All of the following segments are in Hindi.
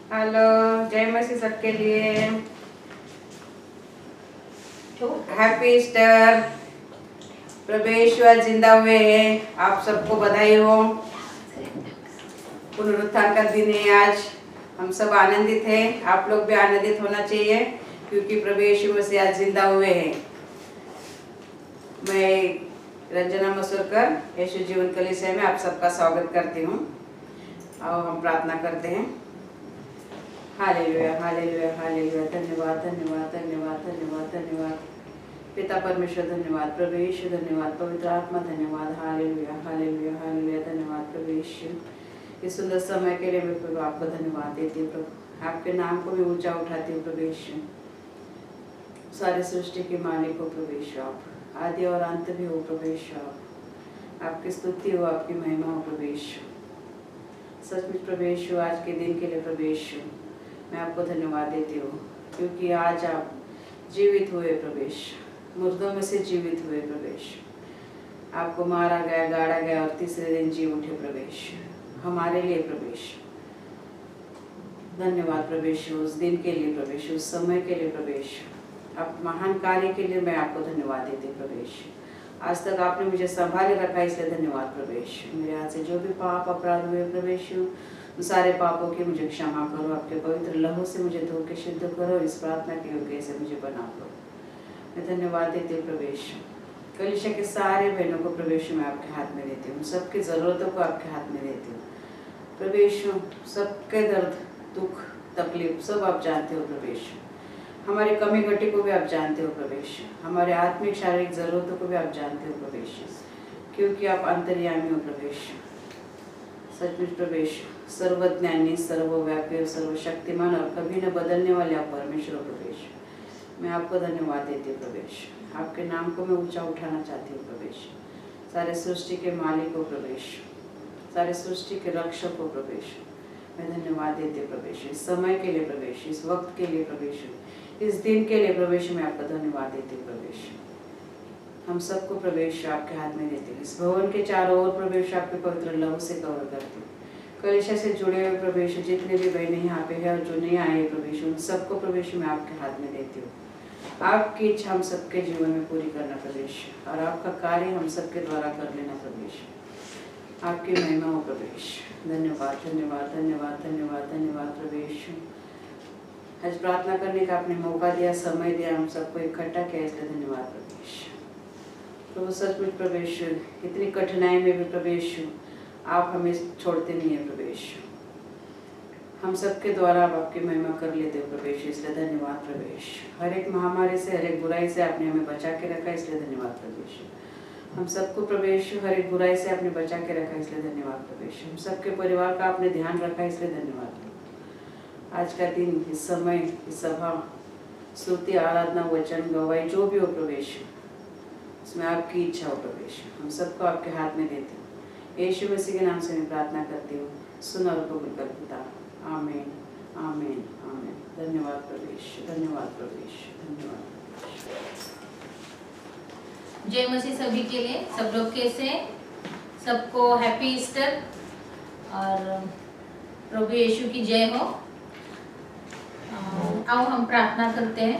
हेलो, जय मसीह सबके लिए। Happy Easter. प्रभु यीशु आज जिंदा हुए हैं। आप सबको बधाई हो। पुनरुत्थान का दिन है आज। हम सब आनंदित हैं। आप लोग भी आनंदित होना चाहिए क्योंकि प्रभु यीशु मसीह आज जिंदा हुए हैं। मैं रंजना मसूरकर यीशु जीवन कलीसिया में आप सबका स्वागत करती हूँ। और हम प्रार्थना करते हैं। Hallelujah, hallelujah, hallelujah. धन्यवाद, धन्यवाद, धन्यवाद, धन्यवाद, धन्यवाद। पिता परमेश्वर धन्यवाद, प्रभु यीशु धन्यवाद, पवित्र आत्मा धन्यवाद। Hallelujah, hallelujah, hallelujah. धन्यवाद प्रभु यीशु। इस सुंदर समय के लिए मैं प्रभु आपको धन्यवाद देती हूँ। प्रभु आपके नाम को भी ऊंचा उठाती हूँ प्रभु यीशु। सारी सृष्टि के मालिक हो प्रभु यीशु, आप आदि और अंत भी हो प्रभु यीशु। आपकी स्तुति हो, आपकी महिमा हो प्रभु यीशु। सचमुच प्रभु यीशु, आज के दिन के लिए प्रभु यीशु मैं आपको धन्यवाद देती हूँ क्योंकि आज आप जीवित हुए प्रभु यीशु, मुर्दों में से जीवित हुए प्रभु यीशु। आपको मारा गया, गाड़ा गया और तीसरे दिन जी उठे प्रभु यीशु हमारे लिए प्रभु यीशु। धन्यवाद प्रभु यीशु उस दिन के लिए प्रभु यीशु, उस समय के लिए प्रभु यीशु। आप महान कार्य के लिए मैं आपको धन्यवाद देती हूँ प्रभु यीशु। आज तक आपने मुझे संभाले रखा, इसलिए धन्यवाद प्रभु यीशु। मेरे हाथ से जो भी पाप अपराध हुए प्रभु यीशु, सारे पापों की मुझे क्षमा करो। आपके पवित्र लहू से मुझे धो के शुद्ध करो। इस प्रार्थना के योग्य से मुझे बना करो। मैं धन्यवाद देती हूँ प्रभु यीशु। कलीसिया के सारे बहनों को प्रभु यीशु मैं आपके हाथ में देती हूँ। सबकी ज़रूरतों को आपके हाथ में देती हूँ प्रभु यीशु। सबके दर्द, दुख, तकलीफ सब आप जानते हो प्रभु यीशु। हमारी कमी घटी को भी आप जानते हो प्रभु यीशु। हमारे आत्मिक शारीरिक ज़रूरतों को भी आप जानते हो प्रभु यीशु, क्योंकि आप अंतर्यामी हो प्रभु यीशु। सचमुच प्रभु यीशु, सर्वज्ञानी, सर्वव्यापी और सर्वशक्तिमान और कभी न बदलने वाले आप परमेश्वर हो प्रभु यीशु। मैं आपको धन्यवाद देती हूँ प्रभु यीशु। आपके नाम को मैं ऊंचा उठाना चाहती हूँ प्रभु यीशु। सारे सृष्टि के मालिक हो प्रभु यीशु, सारे सृष्टि के रक्षक हो प्रभु यीशु। मैं धन्यवाद देती हूँ प्रभु यीशु, इस समय के लिए प्रभु यीशु, इस वक्त के लिए प्रभु यीशु, इस दिन के लिए प्रभु यीशु। मैं आपका धन्यवाद देती हूँ प्रभु यीशु। हम सबको प्रभु यीशु आपके हाथ में देते हैं। इस भवन के चारों ओर प्रभु यीशु आपके पवित्र लहू से कवर करते हैं। कलीसिया से जुड़े हुए प्रभु यीशु जितने भी बहनें यहाँ पे हैं और जो नहीं आए प्रभु यीशु, उन सबको प्रभु यीशु मैं आपके हाथ में देती हूँ। आपकी इच्छा हम सबके जीवन में पूरी करना प्रभु यीशु, और आपका कार्य हम सबके द्वारा कर लेना प्रभु यीशु। आपकी महिमा हो प्रभु यीशु। धन्यवाद, धन्यवाद, धन्यवाद, धन्यवाद, धन्यवाद प्रभु यीशु। आज प्रार्थना करने का आपने मौका दिया, समय दिया, हम सबको इकट्ठा किया, इसलिए धन्यवाद प्रभु यीशु। प्रभु सचमुच प्रभु यीशु, इतनी कठिनाई में भी प्रभु यीशु आप हमें छोड़ते नहीं है प्रभु यीशु। हम सबके द्वारा आप आपकी महिमा कर लेते हो प्रभु यीशु, इसलिए धन्यवाद प्रभु यीशु। हर एक महामारी से, हर एक बुराई से आपने हमें बचा के रखा, इसलिए धन्यवाद प्रभु यीशु। हम सबको प्रभु यीशु हर एक बुराई से आपने बचा के रखा, इसलिए धन्यवाद प्रभु यीशु। हम सबके परिवार का आपने ध्यान रखा, इसलिए धन्यवाद। आज का दिन, इस समय, इस सभा, स्तुति, आराधना, वचन, गवाही जो भी हो प्रभु यीशु, उसमें आपकी इच्छा हो प्रभु यीशु। हम सबको आपके हाथ में देते हैं। यीशु मसीह के नाम से मैं प्रार्थना करती हूँ। सुन और कबूल कर पिता। आमीन, आमीन, आमीन। धन्यवाद प्रभु यीशु, धन्यवाद प्रभु यीशु, धन्यवाद। जय मसीह सभी के लिए। सब लोग कैसे? सबको हैप्पी ईस्टर और प्रभु यीशु की जय हो। आओ हम प्रार्थना करते हैं।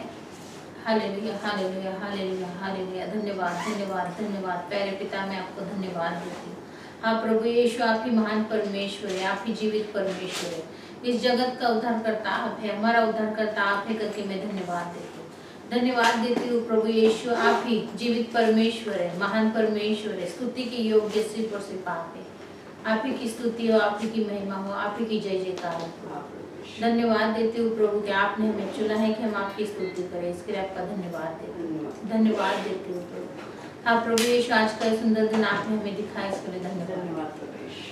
Hallelujah, hallelujah, hallelujah, hallelujah. धन्यवाद, धन्यवाद, धन्यवाद। प्यारे पिता, मैं आपको धन्यवाद देती हूँ। हाँ प्रभु यीशु, आप ही महान परमेश्वर है, आप ही जीवित परमेश्वर है। इस जगत का उद्धारकर्ता आप है, हमारा उद्धारकर्ता आप है करके मैं धन्यवाद देती हूँ। धन्यवाद देती हूँ प्रभु यीशु, आप ही जीवित परमेश्वर है, महान परमेश्वर है, स्तुति की योग्य सिर्फ और सिर्फ आप है। आप ही की स्तुति हो, आप ही की महिमा हो, आप ही की जय जयकार हो। धन्यवाद देती हूँ प्रभु कि आपने हमें चुना है कि हम आपकी स्तुति करें, इसके लिए आपका धन्यवाद देती हूँ। धन्यवाद देती हूँ प्रभु। हाँ प्रभु यीशु, आज का सुंदर दिन आपने हमें दिखाया, इसके लिए धन्यवाद।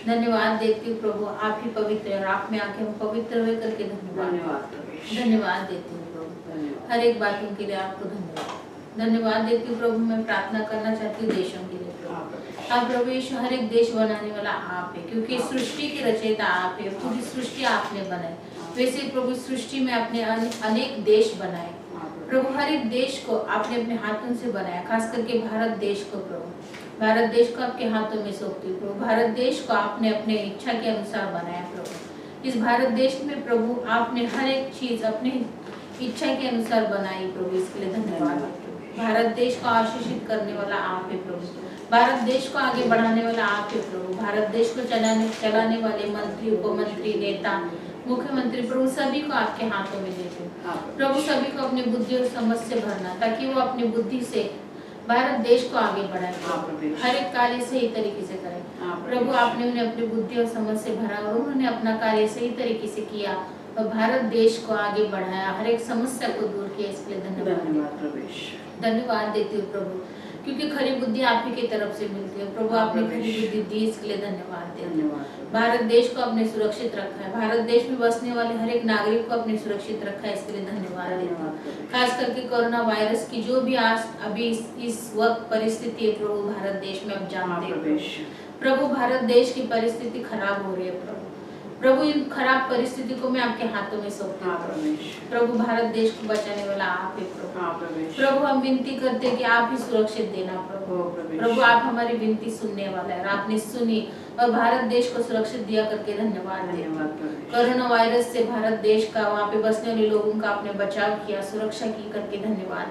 धन्यवाद देती हूँ प्रभु, आप ही पवित्र है और आप में आके हम पवित्र हुए करके धन्यवाद देती हूँ प्रभु। हर एक बातों के लिए आपको धन्यवाद। धन्यवाद देती हूँ प्रभु। मैं प्रार्थना करना चाहती हूँ देशों के लिए प्रभु। हाँ प्रभु यीशु, हर एक देश बनाने वाला आप है, क्योंकि सृष्टि के रचयिता आप है। पूरी सृष्टि आपने बनाई, वैसे प्रभु सृष्टि में अपने अनेक देश बनाए प्रभु। हर एक देश को आपने अपने हाथों से बनाया, खास करके भारत देश को प्रभु। भारत देश को आपके हाथों में सौंपती हूँ प्रभु। भारत देश को आपने अपने इच्छा के अनुसार बनाया प्रभु। इस भारत देश में प्रभु आपने हर एक चीज अपनी इच्छा के अनुसार बनाई प्रभु, इसके लिए धन्यवाद। भारत देश को आशीषित करने वाला आप है प्रभु, भारत देश को आगे बढ़ाने वाला आप है प्रभु, भारत देश को चलाने वाले मंत्री, उपमंत्री, नेता, मुख्यमंत्री प्रभु सभी को आपके हाथों में देते हो प्रभु। सभी को अपनी बुद्धि और समझ से भरना, ताकि वो अपनी बुद्धि से भारत देश को आगे बढ़ाए, हर एक कार्य सही तरीके से करें प्रभु। आपने उन्हें अपनी बुद्धि और समझ से भरा और उन्होंने अपना कार्य सही तरीके से किया और भारत देश को आगे बढ़ाया, हर एक समस्या को दूर किया, इसके लिए धन्यवाद। धन्यवाद देती हूँ प्रभु, क्योंकि खरी बुद्धि आप ही की तरफ से मिलती है प्रभु। आपने खरी बुद्धि दी, इसके लिए धन्यवाद देती हूँ। भारत देश को आपने सुरक्षित रखा है, भारत देश में बसने वाले हर एक नागरिक को आपने सुरक्षित रखा है, इसके लिए धन्यवाद देती हूँ। खास करके कोरोना वायरस की जो भी आज अभी इस वक्त परिस्थिति है प्रभु भारत देश में, अब जानते हैं प्रभु भारत देश की परिस्थिति खराब हो रही है प्रभु, इन खराब परिस्थिति को मैं आपके हाथों में सौंपती हूँ प्रभु। भारत देश को बचाने वाला आप है प्रभु। हम विनती करते हैं कि आप ही सुरक्षित देना प्रभु। आप हमारी विनती सुनने वाला है और आपने सुनी और भारत देश को सुरक्षित दिया करके धन्यवाद। कोरोना वायरस से भारत देश का, वहाँ पे बसने वाले लोगों का आपने बचाव किया, सुरक्षा की करके धन्यवाद।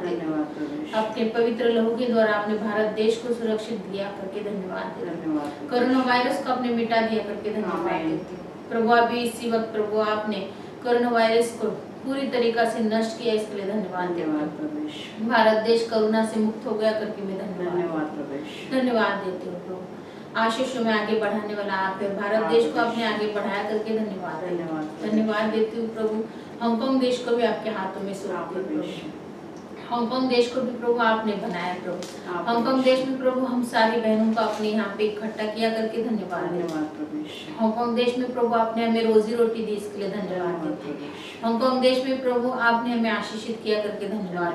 अपने पवित्र लहू के द्वारा आपने भारत देश को सुरक्षित दिया करके धन्यवाद। कोरोना वायरस को आपने मिटा दिया करके धन्यवाद प्रभु। अभी इसी वक्त प्रभु आपने कोरोना वायरस को पूरी तरीका से नष्ट किया, इसके लिए धन्यवाद। भारत देश कोरोना से मुक्त हो गया करके मैं धन्यवाद देती हूँ प्रभु। आशीषों में आगे बढ़ाने वाला आप है, भारत देश को आपने आगे बढ़ाया करके धन्यवाद देती हूँ प्रभु। हांगकांग देश को भी आपके हाथों में सौंपती हूँ प्रभु। हांगकांग देश को भी प्रभु आपने बनाया प्रभु। हांगकांग देश में प्रभु हम सारी बहनों को अपने यहाँ पे इकट्ठा किया करके धन्यवाद। हांगकांग देश में प्रभु आपने हमें रोजी रोटी दी, इसके लिए धन्यवाद। हांगकांग देश में प्रभु आपने हमें आशीषित किया करके धन्यवाद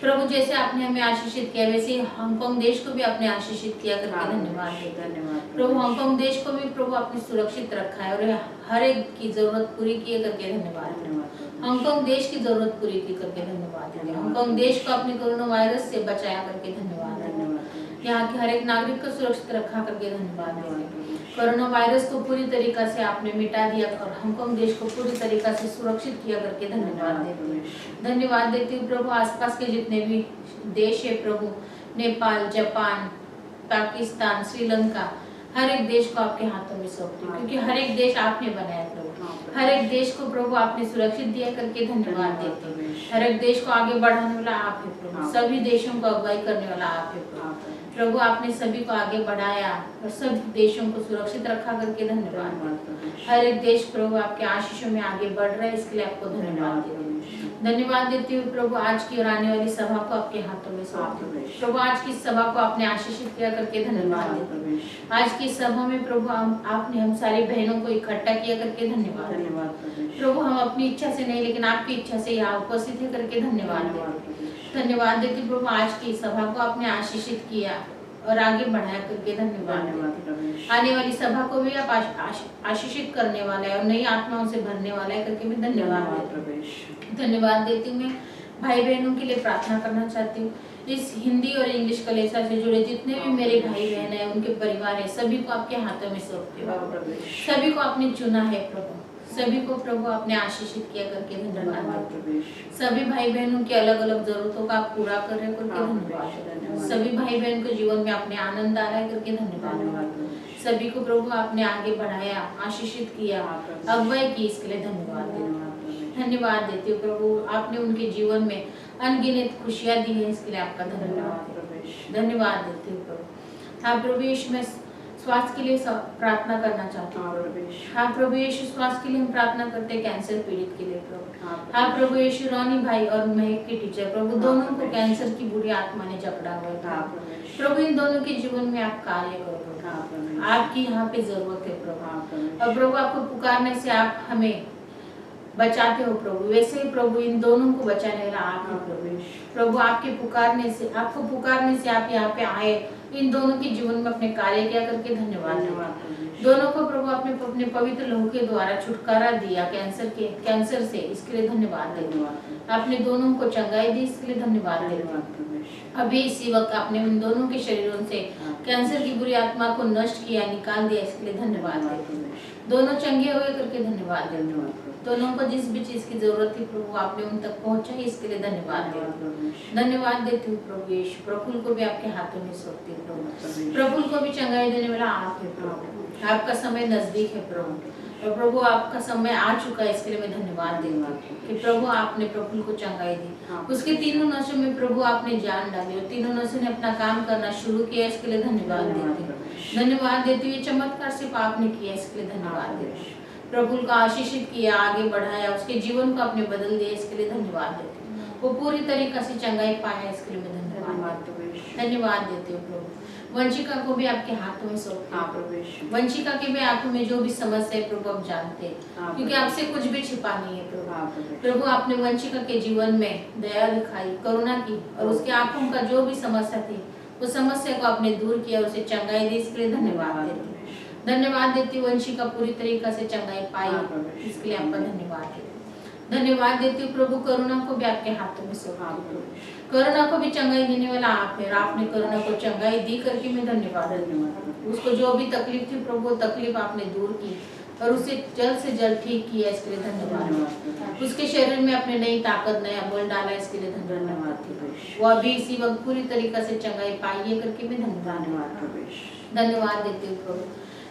प्रभु। जैसे आपने हमें आशीषित किया वैसे हांगकांग देश को भी आपने आशीषित किया करके धन्यवाद प्रभु। हांगकांग देश को भी प्रभु आपने सुरक्षित रखा है और हर एक की जरूरत पूरी किए करके धन्यवाद। हांगकांग देश की जरूरत पूरी की करके धन्यवाद। हांगकांग देश को अपने कोरोना वायरस से बचाया करके धन्यवाद। यहाँ के हर एक नागरिक को सुरक्षित रखा करके धन्यवाद। कोरोना वायरस को पूरी तरीका से आपने मिटा दिया और हांगकांग देश को पूरी तरीका से सुरक्षित किया करके धन्यवाद देती हूँ प्रभु। आसपास के जितने भी देश है प्रभु, नेपाल, जापान, पाकिस्तान, श्रीलंका, हर एक देश को आपके हाथों में सौंपती हूँ, क्योंकि हर एक देश आपने बनाया प्रभु। हर एक देश को प्रभु आपने सुरक्षित दिया करके धन्यवाद देते हैं। हर एक देश को आगे बढ़ाने वाला आप है प्रभु, सभी देशों को अगुवाई करने वाला आप है प्रभु। आपने सभी को आगे बढ़ाया और सब देशों को सुरक्षित रखा करके धन्यवाद। हर एक देश प्रभु आपके आशीषों में आगे बढ़ रहा है, इसके लिए आपको धन्यवाद देती हूँ प्रभु। आज की और आने वाली सभा को आपके हाथों में सौंपती हूँ प्रभु। आज की सभा को आपने आशीषित किया करके धन्यवाद देती हूँ। आज की सभा में प्रभु आपने हम सारी बहनों को इकट्ठा किया करके धन्यवाद प्रभु। हम अपनी इच्छा से नहीं लेकिन आपकी इच्छा से यहाँ उपस्थित है करके धन्यवाद देती प्रभु। आज की सभा को आपने आशीषित किया और आगे बढ़ाया करके धन्यवाद। आने वाली सभा को भी आप आशीषित करने वाला है और नई आत्माओं से भरने वाला है करके मैं धन्यवाद देती हूँ। मैं भाई बहनों के लिए प्रार्थना करना चाहती हूँ। इस हिंदी और इंग्लिश कलेसा से जुड़े जितने भी मेरे भाई बहन है, उनके परिवार है, सभी को आपके हाथों में सौंपती हूँ। सभी को आपने चुना है प्रभु, सभी को प्रभु आपने आशीषित किया करके धन्यवाद। सभी भाई बहनों की अलग अलग जरूरतों का आप पूरा कर रहे करके धन्यवाद। सभी भाई बहन को जीवन में आपने आनंद आ रहा है करके धन्यवाद। सभी को प्रभु आपने आगे बढ़ाया, आशीषित किया, अगुवाई की, इसके लिए धन्यवाद देती हूँ प्रभु। आपने उनके जीवन में अनगिनत खुशियाँ दी है, इसके लिए आपका धन्यवाद देती हूँ प्रभु। हाँ प्रभु यीशु, मैं स्वास्थ्य के लिए प्रार्थना करना चाहती हूँ। हाँ प्रभु यीशु, स्वास्थ्य के लिए हम प्रार्थना करते हैं कैंसर पीड़ित के लिए प्रभु। हाँ प्रभु यीशु, रोनी भाई और महक की टीचर प्रभु, दोनों को कैंसर की बुरी आत्मा ने जकड़ा हुआ है प्रभु। इन दोनों के जीवन में आप कार्य करो, आपकी यहाँ पे जरूरत है प्रभु। और प्रभु आपको पुकारने से आप हमें बचाते हो प्रभु, वैसे ही प्रभु इन दोनों को बचाने वाला आप हैं प्रभु। प्रभु आपके पुकारने से, आपको पुकारने से आप यहाँ पे आए इन दोनों के जीवन में अपने कार्य किया करके धन्यवाद देते हैं। दोनों को प्रभु आपने अपने पवित्र लहू के द्वारा छुटकारा दिया कैंसर से, इसके लिए धन्यवाद देते हैं। आपने दोनों को चंगाई दी, इसके लिए धन्यवाद देते हैं। अभी इसी वक्त आपने उन दोनों के शरीरों से कैंसर की बुरी आत्मा को नष्ट किया, निकाल दिया, इसके लिए धन्यवाद देते हैं। दोनों चंगे हुए करके धन्यवाद देते हैं। दोनों को जिस भी चीज की जरूरत थी प्रभु आपने उन तक पहुंचाई, इसके लिए धन्यवाद देती हूँ। धन्यवाद देती हूँ प्रभु यीशु। प्रफुल्ल को भी आपके हाथों में सौंपती हूँ प्रभु। प्रफुल्ल को भी चंगाई देने वाला आप है प्रभु। आपका समय नजदीक है प्रभु, और प्रभु आपका समय आ चुका है, इसके लिए मैं धन्यवाद देती हूँ कि प्रभु आपने प्रफुल्ल को चंगाई दी। उसके तीनों नसों में प्रभु आपने जान डाली और तीनों नसों ने अपना काम करना शुरू किया, इसके लिए धन्यवाद देती हूँ। धन्यवाद देती हुई चमत्कार सिर्फ आपने किया, इसके लिए धन्यवाद देती हूँ। प्रभु का आशीषित किया, आगे बढ़ाया, उसके जीवन को आपने बदल दिया, इसके लिए धन्यवाद देती हूँ। वो पूरी तरीके से चंगाई पाया, इसके लिए मैं धन्यवाद देती हूँ प्रभु। वंशिका को भी आपके हाथों में सौंपती हूँ। वंशिका के भी आंखों में जो भी समस्या है प्रभु आप जानते हैं, क्योंकि आपसे कुछ भी छिपा नहीं है प्रभु। प्रभु आपने वंशिका के जीवन में दया दिखाई, करुणा की, और उसके आंखों का जो भी समस्या थी उस समस्या को आपने दूर किया, उसे चंगाई दी, इसके लिए धन्यवाद देती हूँ। धन्यवाद देती वंशिका पूरी तरीका से चंगाई पाई, इसके लिए आपका धन्यवाद देती हूँ। धन्यवाद देती हूँ प्रभु। करुणा को भी आपके हाथों में सौंपती हूँ। करुणा को भी चंगाई देने वाला आप है, आपने करुणा को चंगाई दी करके मैं धन्यवाद देती हूँ। उसको जो भी तकलीफ थी प्रभु, तकलीफ आपने दूर की और उसे जल्द से जल्द ठीक किया, इसके लिए धन्यवाद। उसके शरीर में अपने नई ताकत, नया बल डाला, इसके लिए धन्यवाद। वो अभी इसी वक्त पूरी तरीके से चंगाई पाई करके मैं धन्यवाद देती हूँ प्रभु।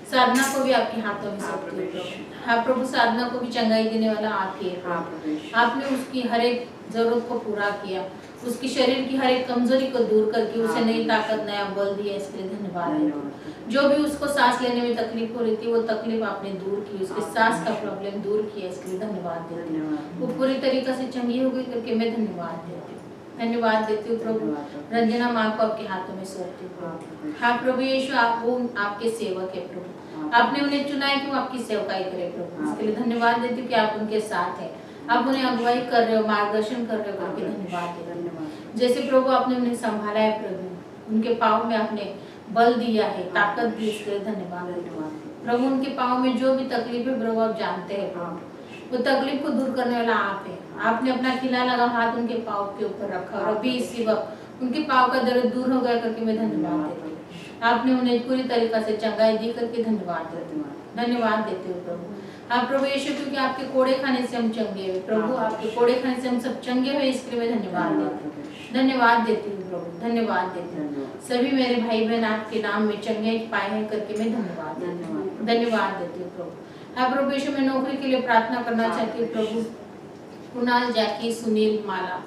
साधना को भी आपके हाथों में सौंपती हूँ प्रभु। हाँ प्रभु, साधना को भी चंगाई देने वाला आप ही है। आपने उसकी हर एक जरूरत को पूरा किया, उसकी शरीर की हर एक कमजोरी को दूर करके उसे नई ताकत, नया बल दिया, इसके लिए धन्यवाद। जो भी उसको सांस लेने में तकलीफ हो रही थी वो तकलीफ आपने दूर की, उसके सांस का प्रॉब्लम दूर किया, इसके लिए धन्यवाद देती हूँ। वो पूरी तरीके से चंगी हो गई करके मैं धन्यवाद देती हूँ। धन्यवाद देती हूँ प्रभु। रंजना माँ को आपके हाथों में सौंपती हूँ। हाँ प्रभु यीशु, आप वो आपके सेवक है प्रभु। आपने उन्हें चुना है कि वो आपकी सेवकाई करे प्रभु, इसके लिए धन्यवाद देती हूँ कि आप उनके साथ हैं, आप उन्हें अगुवाई कर रहे हो, मार्गदर्शन कर रहे हो करके धन्यवाद देती हूँ। जैसे प्रभु आपने उन्हें संभाला है प्रभु, उनके पाँव में आपने बल दिया है, ताकत दी, इसके लिए धन्यवाद प्रभु। उनके पाँव में जो भी तकलीफ है प्रभु आप जानते हैं प्रभु, वो तकलीफ को दूर करने वाला आप है। आपने अपना खिला लगा हाथ उनके पाँव के ऊपर रखा और अभी इसी वक्त उनके पाँव का दर्द दूर हो गया करके मैं धन्यवाद देती हूँ। आपने उन्हें पूरी तरीके से चंगाई दी करके धन्यवाद देती हूँ। धन्यवाद देते हो प्रभु। हाँ प्रभु यीशु, क्योंकि आपके कोड़े खाने से हम चंगे हुए प्रभु, आपके कोड़े खाने से हम सब चंगे हुए, इसके लिए मैं धन्यवाद देती हूँ। धन्यवाद देती हूँ प्रभु, धन्यवाद देती हूँ। सभी मेरे भाई बहन आपके नाम में चंगे पाए हैं करके मैं धन्यवाद देती हूँ प्रभु। हाँ प्रभु यीशु, मैं नौकरी के लिए प्रार्थना करना चाहती हूँ प्रभु। कुणाल, जैकी, सुनील, माला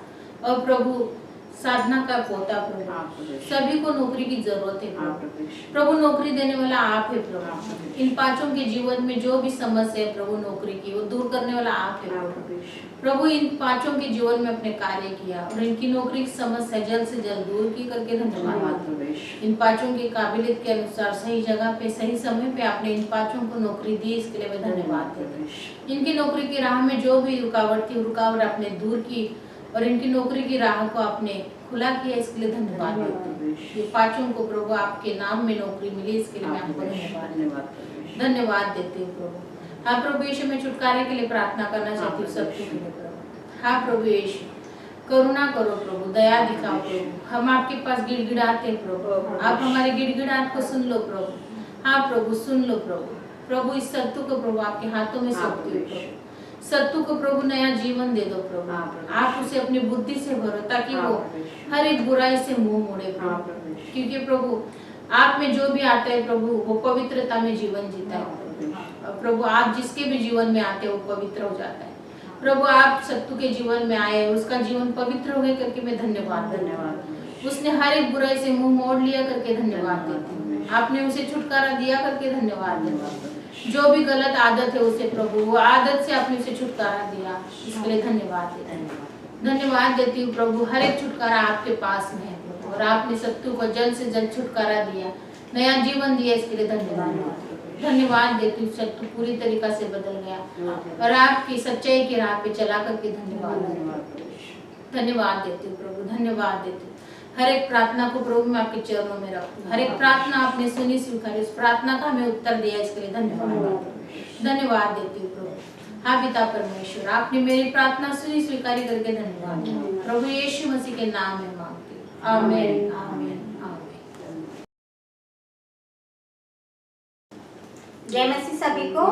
और प्रभु साधना का पोता प्रभु, सभी को नौकरी की जरूरत है प्रभु। नौकरी देने वाला आप है प्रभु। इन पांचों के जीवन में जो भी समस्या है प्रभु नौकरी की, वो दूर करने वाला आप है प्रभु। इन पांचों के जीवन में अपने कार्य किया और इनकी नौकरी की समस्या जल्द से जल्द दूर की करके धन्यवाद। इन पांचों की काबिलियत के अनुसार सही जगह पे, सही समय पे आपने इन पांचों को नौकरी दी, इसके लिए मैं धन्यवाद देती हूँ। इनकी नौकरी की राह में जो भी रुकावट थी, रुकावट आपने दूर की और इनकी नौकरी की राह को आपने खुला किया, इसके लिए धन्यवाद देती हूँ। ये पांचों को प्रभु आपके नाम में नौकरी मिली, इसके लिए मैं आपको धन्यवाद देती हूँ प्रभु। हाँ प्रभु यीशु, मैं छुटकारे के लिए प्रार्थना करना चाहती हूँ सबके लिए प्रभु। हाँ प्रभु यीशु, करुणा करो प्रभु, दया दिखाओ प्रभु। हम आपके पास गिड़गिड़ाते प्रभु, आप हमारे गिड़गिड़ाहट को सुन लो प्रभु। हाँ प्रभु, सुन लो प्रभु। प्रभु इस सत्तू को प्रभु आपके हाथों में सौंपती हूँ प्रभु। सत्तू को प्रभु नया जीवन दे दो प्रभु। आप उसे अपनी बुद्धि से भरो ताकि वो हर एक बुराई से मुंह मोड़े प्रभु, क्योंकि प्रभु आप में जो भी आता है प्रभु वो पवित्रता में जीवन जीता है प्रभु। आप जिसके भी जीवन में आते हैं वो पवित्र हो जाता है प्रभु। आप सत्तू के जीवन में आए, उसका जीवन पवित्र हो गया करके मैं धन्यवाद। उसने हर एक बुराई से मुंह मोड़ लिया करके धन्यवाद देती हूँ। आपने उसे छुटकारा दिया करके धन्यवाद देती। जो भी गलत आदत है उसे प्रभु, वो आदत से आपने उसे छुटकारा दिया, इसके लिए धन्यवाद देती हूँ। धन्यवाद देती हूँ प्रभु। हर एक छुटकारा आपके पास में है प्रभु, और आपने सत्तू को जल्द से जल्द छुटकारा दिया, नया जीवन दिया, इसके लिए धन्यवाद देती हूँ। सत्तू पूरी तरीका से बदल गया और आपकी सच्चाई की राह पे चला करके धन्यवाद देती हूँ प्रभु। धन्यवाद देती हूँ। हर एक प्रार्थना को प्रभु मैं आपके चरणों में रखूं। हर एक प्रार्थना आपने सुनी स्वीकारी, उस प्रार्थना का हमें उत्तर दिया, इसके लिए धन्यवाद देती हूँ प्रभु। हाँ पिता परमेश्वर, आपने मेरी प्रार्थना सुनी स्वीकारी करके धन्यवाद। प्रभु यीशु मसीह के नाम में मांगती हूँ, आमीन आमीन आमीन। जय मसीह सभी को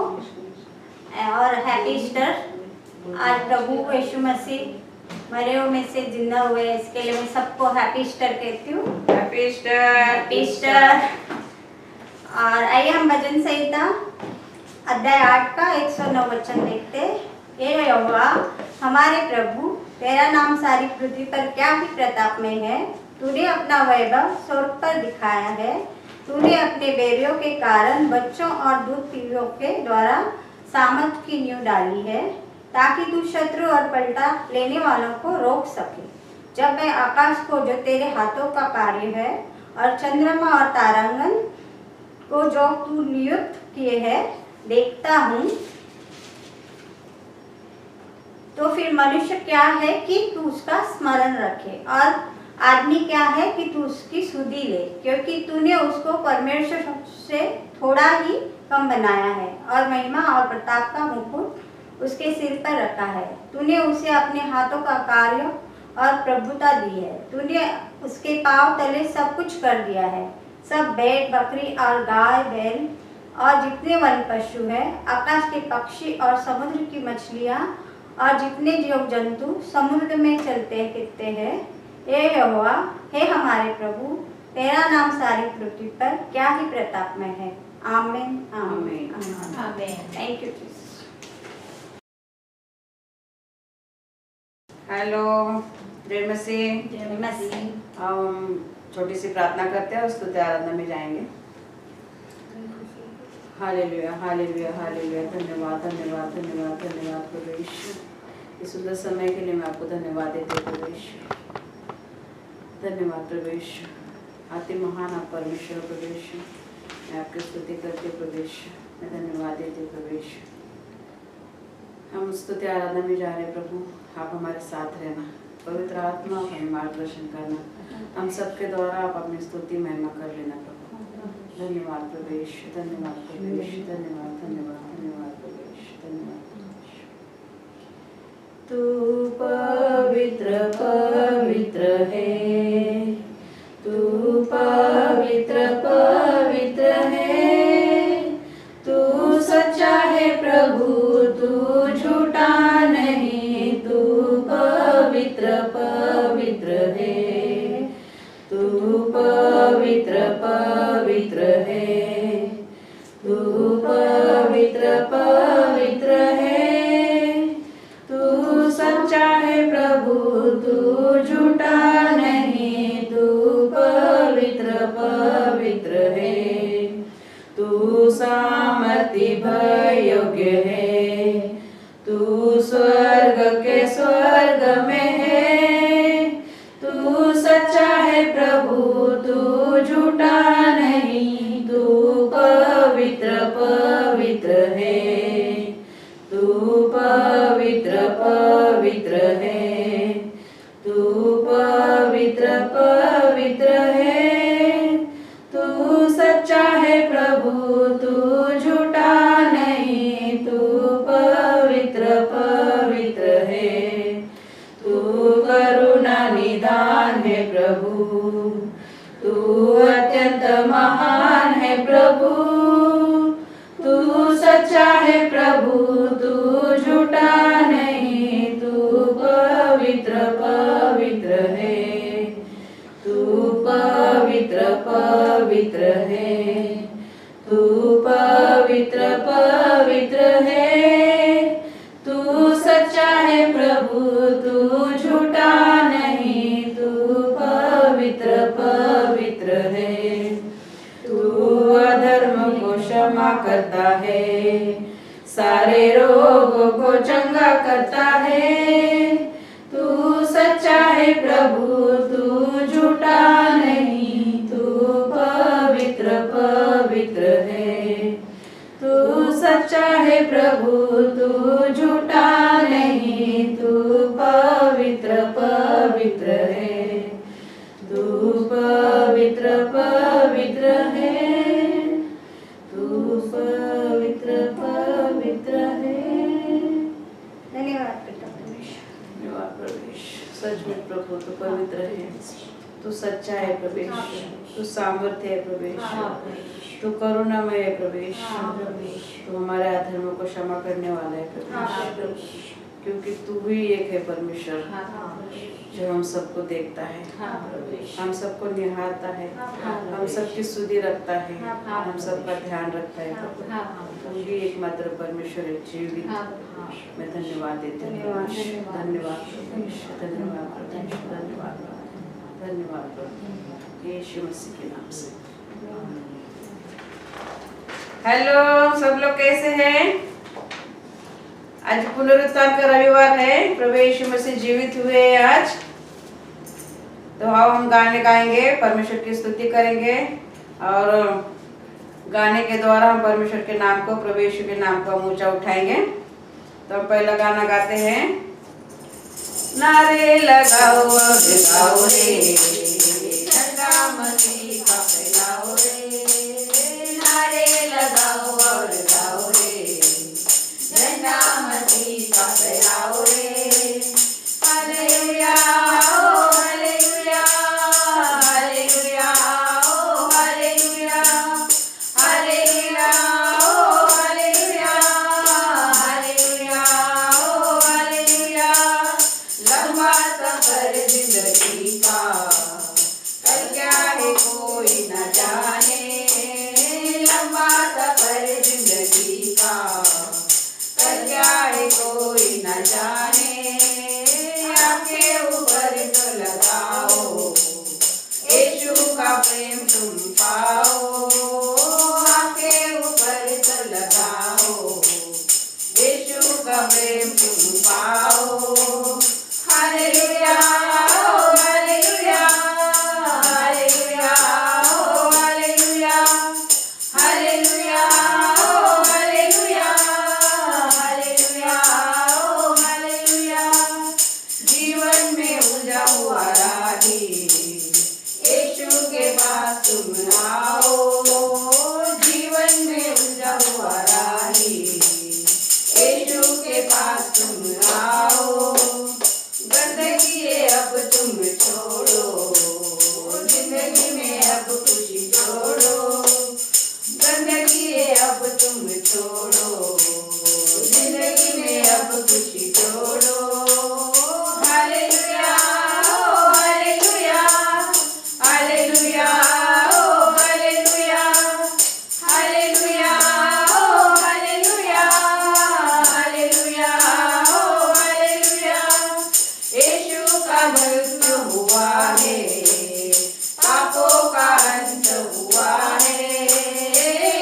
और हैप्पी ईस्टर। आज प्रभु यीशु मसीह मरे हुए में से जिंदा हुए, इसके लिए मैं सबको हैप्पी ईस्टर कहती हूँ। Happy Easter, happy Easter. और आइए हम भजन संहिता अध्याय 8 का 109 वचन देखते हैं। हे यहोवा हमारे प्रभु, तेरा नाम सारी पृथ्वी पर क्या ही प्रताप में है। तूने अपना वैभव स्वर्ग पर दिखाया है। तूने अपने बेरियों के कारण बच्चों और दूध पीढ़ियों के द्वारा सामर्थ की नींव डाली है, ताकि तू शत्रु और पलटा लेने वालों को रोक सके। जब मैं आकाश को जो तेरे हाथों का कार्य है और चंद्रमा और तारांगन को जो तू नियुक्त किए है देखता हूँ, तो फिर मनुष्य क्या है कि तू उसका स्मरण रखे, और आदमी क्या है कि तू उसकी सुधि ले, क्योंकि तूने उसको परमेश्वर से थोड़ा ही कम बनाया है और महिमा और प्रताप का मुकुट उसके सिर पर रखा है। तूने उसे अपने हाथों का कार्य और प्रभुता दी है। तूने उसके पांव तले सब कुछ कर दिया है। सब भेड़ बकरी और गाय बैल और जितने वन पशु हैं, आकाश के पक्षी और समुद्र की मछलियाँ और जितने जीव जंतु समुद्र में चलते फिरते हैं। हे यहोवा, हे हमारे प्रभु, तेरा नाम सारी पृथ्वी पर क्या ही प्रताप में है। आमीन आमीन आमीन। Thank you. हेलो, जय मसीह। जय मसीह। हम छोटी सी प्रार्थना करते हैं और स्तुति आराधना में जाएंगे। Hallelujah hallelujah hallelujah. धन्यवाद धन्यवाद धन्यवाद धन्यवाद प्रभु यीशु, इस सुंदर समय के लिए मैं आपको धन्यवाद देती हूँ प्रभु यीशु। धन्यवाद प्रभु यीशु, अति महान आप परमेश्वर प्रभु यीशु। मैं आपकी स्तुति करती हूँ प्रभु यीशु, मैं धन्यवाद देती हूँ प्रभु यीशु। हम स्तुति आराधना में जा रहे हैं प्रभु, आप हमारे साथ रहना, पवित्र आत्मा हमें मार्गदर्शन करना। हम सबके द्वारा आप अपनी स्तुति महिमा कर लेना प्रभु। धन्यवाद प्रभु यीशु, धन्यवाद प्रभु यीशु, धन्यवाद धन्यवाद धन्यवाद प्रभु यीशु, धन्यवाद प्रभु यीशु। तू पवित्र पवित्र है, तू पवित्र पवित्र है, तू सच्चा है प्रभु, तू झूठा नहीं, तू पवित्र पवित्र है, तू पवित्र पवित्र है, तू पवित्र पवित्र है, तू सच्चा है प्रभु, तू झूठा नहीं, तू पवित्र पवित्र है, तू सामर्थी भय योग्य है, तू स्वर्ग के स्वर्ग में है, तू सच्चा है प्रभु, तू झूठा नहीं, तू पवित्र पवित्र है, तू पवित्र पवित्र है, तू पवित्र पवित्र है, तू सच्चा है प्रभु, तू झूठा नहीं, तू पवित्र पवित्र है, तू करुणा निदान है प्रभु, तू अत्यंत महान है प्रभु, तू सच्चा है प्रभु, तू झूठा नहीं, तू पवित्र पवित्र है, तू पवित्र पवित्र है, तू पवित्र पवित्र है, तू सच्चा है प्रभु, तू झूठा नहीं, तू पवित्र पवित्र है, तू अधर्म को क्षमा करता है, सारे रोगों को चंगा करता है, तू सच्चा है प्रभु, तू झूठा नहीं, तू पवित्र पवित्र है, तू सच्चा है प्रभु, तू झूठा नहीं, तू पवित्र पवित्र है, तू प्रभु तू पवित्र है, तू सच्चा है प्रभु, तू सामर्थ्य है प्रभु, तू करुणामय है प्रभु, तू हमारे अधर्मों को क्षमा करने वाला है प्रभु, क्योंकि तू ही एक है परमेश्वर जो हम सबको देखता है, हम सबको निहारता है, हम सबकी सुधि रखता है, हम सबका ध्यान रखता है प्रभु। तू ही एकमात्र परमेश्वर है जीवित। मैं धन्यवाद देती हूँ, धन्यवाद प्रभु, धन्यवाद प्रभु, धन्यवाद प्रभु, धन्यवाद प्रभु, यीशु मसीह के नाम से। हेलो सब लोग, कैसे हैं? आज पुनरुत्थान का रविवार है, प्रभु यीशु मसीह जीवित हुए आज। तो आओ हम गाने गाएंगे, परमेश्वर की स्तुति करेंगे और गाने के द्वारा हम परमेश्वर के नाम को, प्रभु यीशु के नाम को हम ऊंचा उठाएंगे। तो हम पहला गाना गाते हैं, नारे लगाओ और गाओ रे, झंडा मसीह का फैलाओ रे, नारे लगाओ और गाओ रे, झंडा मसीह का फैलाओ रे, हालेलुया ओ हालेलुया, हालेलुया ओ हालेलुया, हालेलुया ओ हालेलुया, हालेलुया ओ हालेलुया। लंबा सफर जिंदगी का, कल क्या है कोई न जाने, लंबा सफर जिंदगी का, कल क्या है कोई न जाने। आपके ऊपर तो लगाओ, यीशु का प्रेम तुम पाओ, आपके ऊपर तो लगाओ, यीशु का प्रेम तुम पाओ। हालेलुया ओ हालेलुया, हालेलुया ओ हालेलुया, हालेलुया ओ हालेलुया, हालेलुया ओ हालेलुया। जीवन में उलझा हुआ राही, यीशु के पास तुम आओ, जीवन में उलझा हुआ राही, यीशु के पास तुम आओ। गंदगी है अब तुम छोड़ो, जिंदगी में अब खुशी छोड़ो, गंदगी है अब तुम छोड़ो, जिंदगी में अब खुशी छोड़ो। हालेलुया ओ हालेलुया, हालेलुया ओ हालेलुया, हालेलुया ओ हालेलुया, हालेलुया ओ हालेलुया। यीशु का मृत्यु हुआ है, पापों का अंत हुआ है,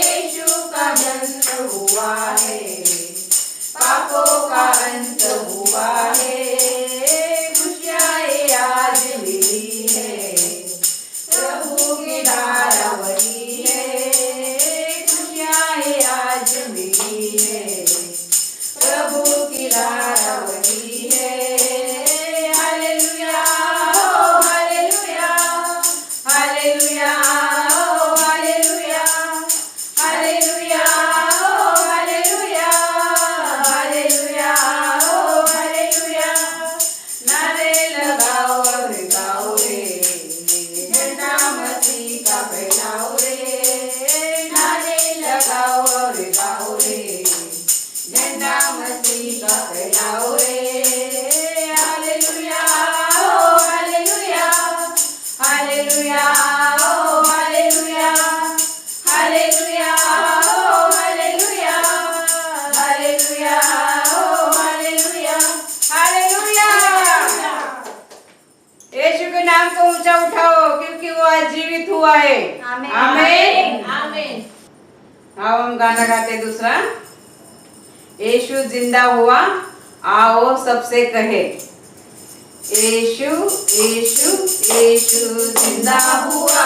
यीशु का मृत्यु हुआ है, पापों का अंत हुआ है। खुशियाँ आज मिली है, प्रभु की धारा वही है, खुशियाँ आज मिली है, प्रभु की धारा वही है। हालेलुया ओ हालेलुया, हालेलुया ओ हालेलुया, हालेलुया ओ हालेलुया, हालेलुया ओ हालेलुया। नारे लगाओ और गाओ रे, झंडा मसीह का फैलाओ रे, नारे लगाओ और गाओ रे, झंडा मसीह का फैलाओ रे। हालेलुया ओ हालेलुया, हालेलुया ओ हालेलुया, हालेलुया ओ हालेलुया, हालेलुया ओ हालेलुया, हालेलुया। यीशु के नाम को ऊंचा उठाओ, क्योंकि वो आज जीवित हुआ है। आमीन। आमीन। आमीन। आओ हम गाना गाते हैं दूसरा, यीशु जिंदा हुआ आओ सबसे कहे, यीशु यीशु यीशु जिंदा हुआ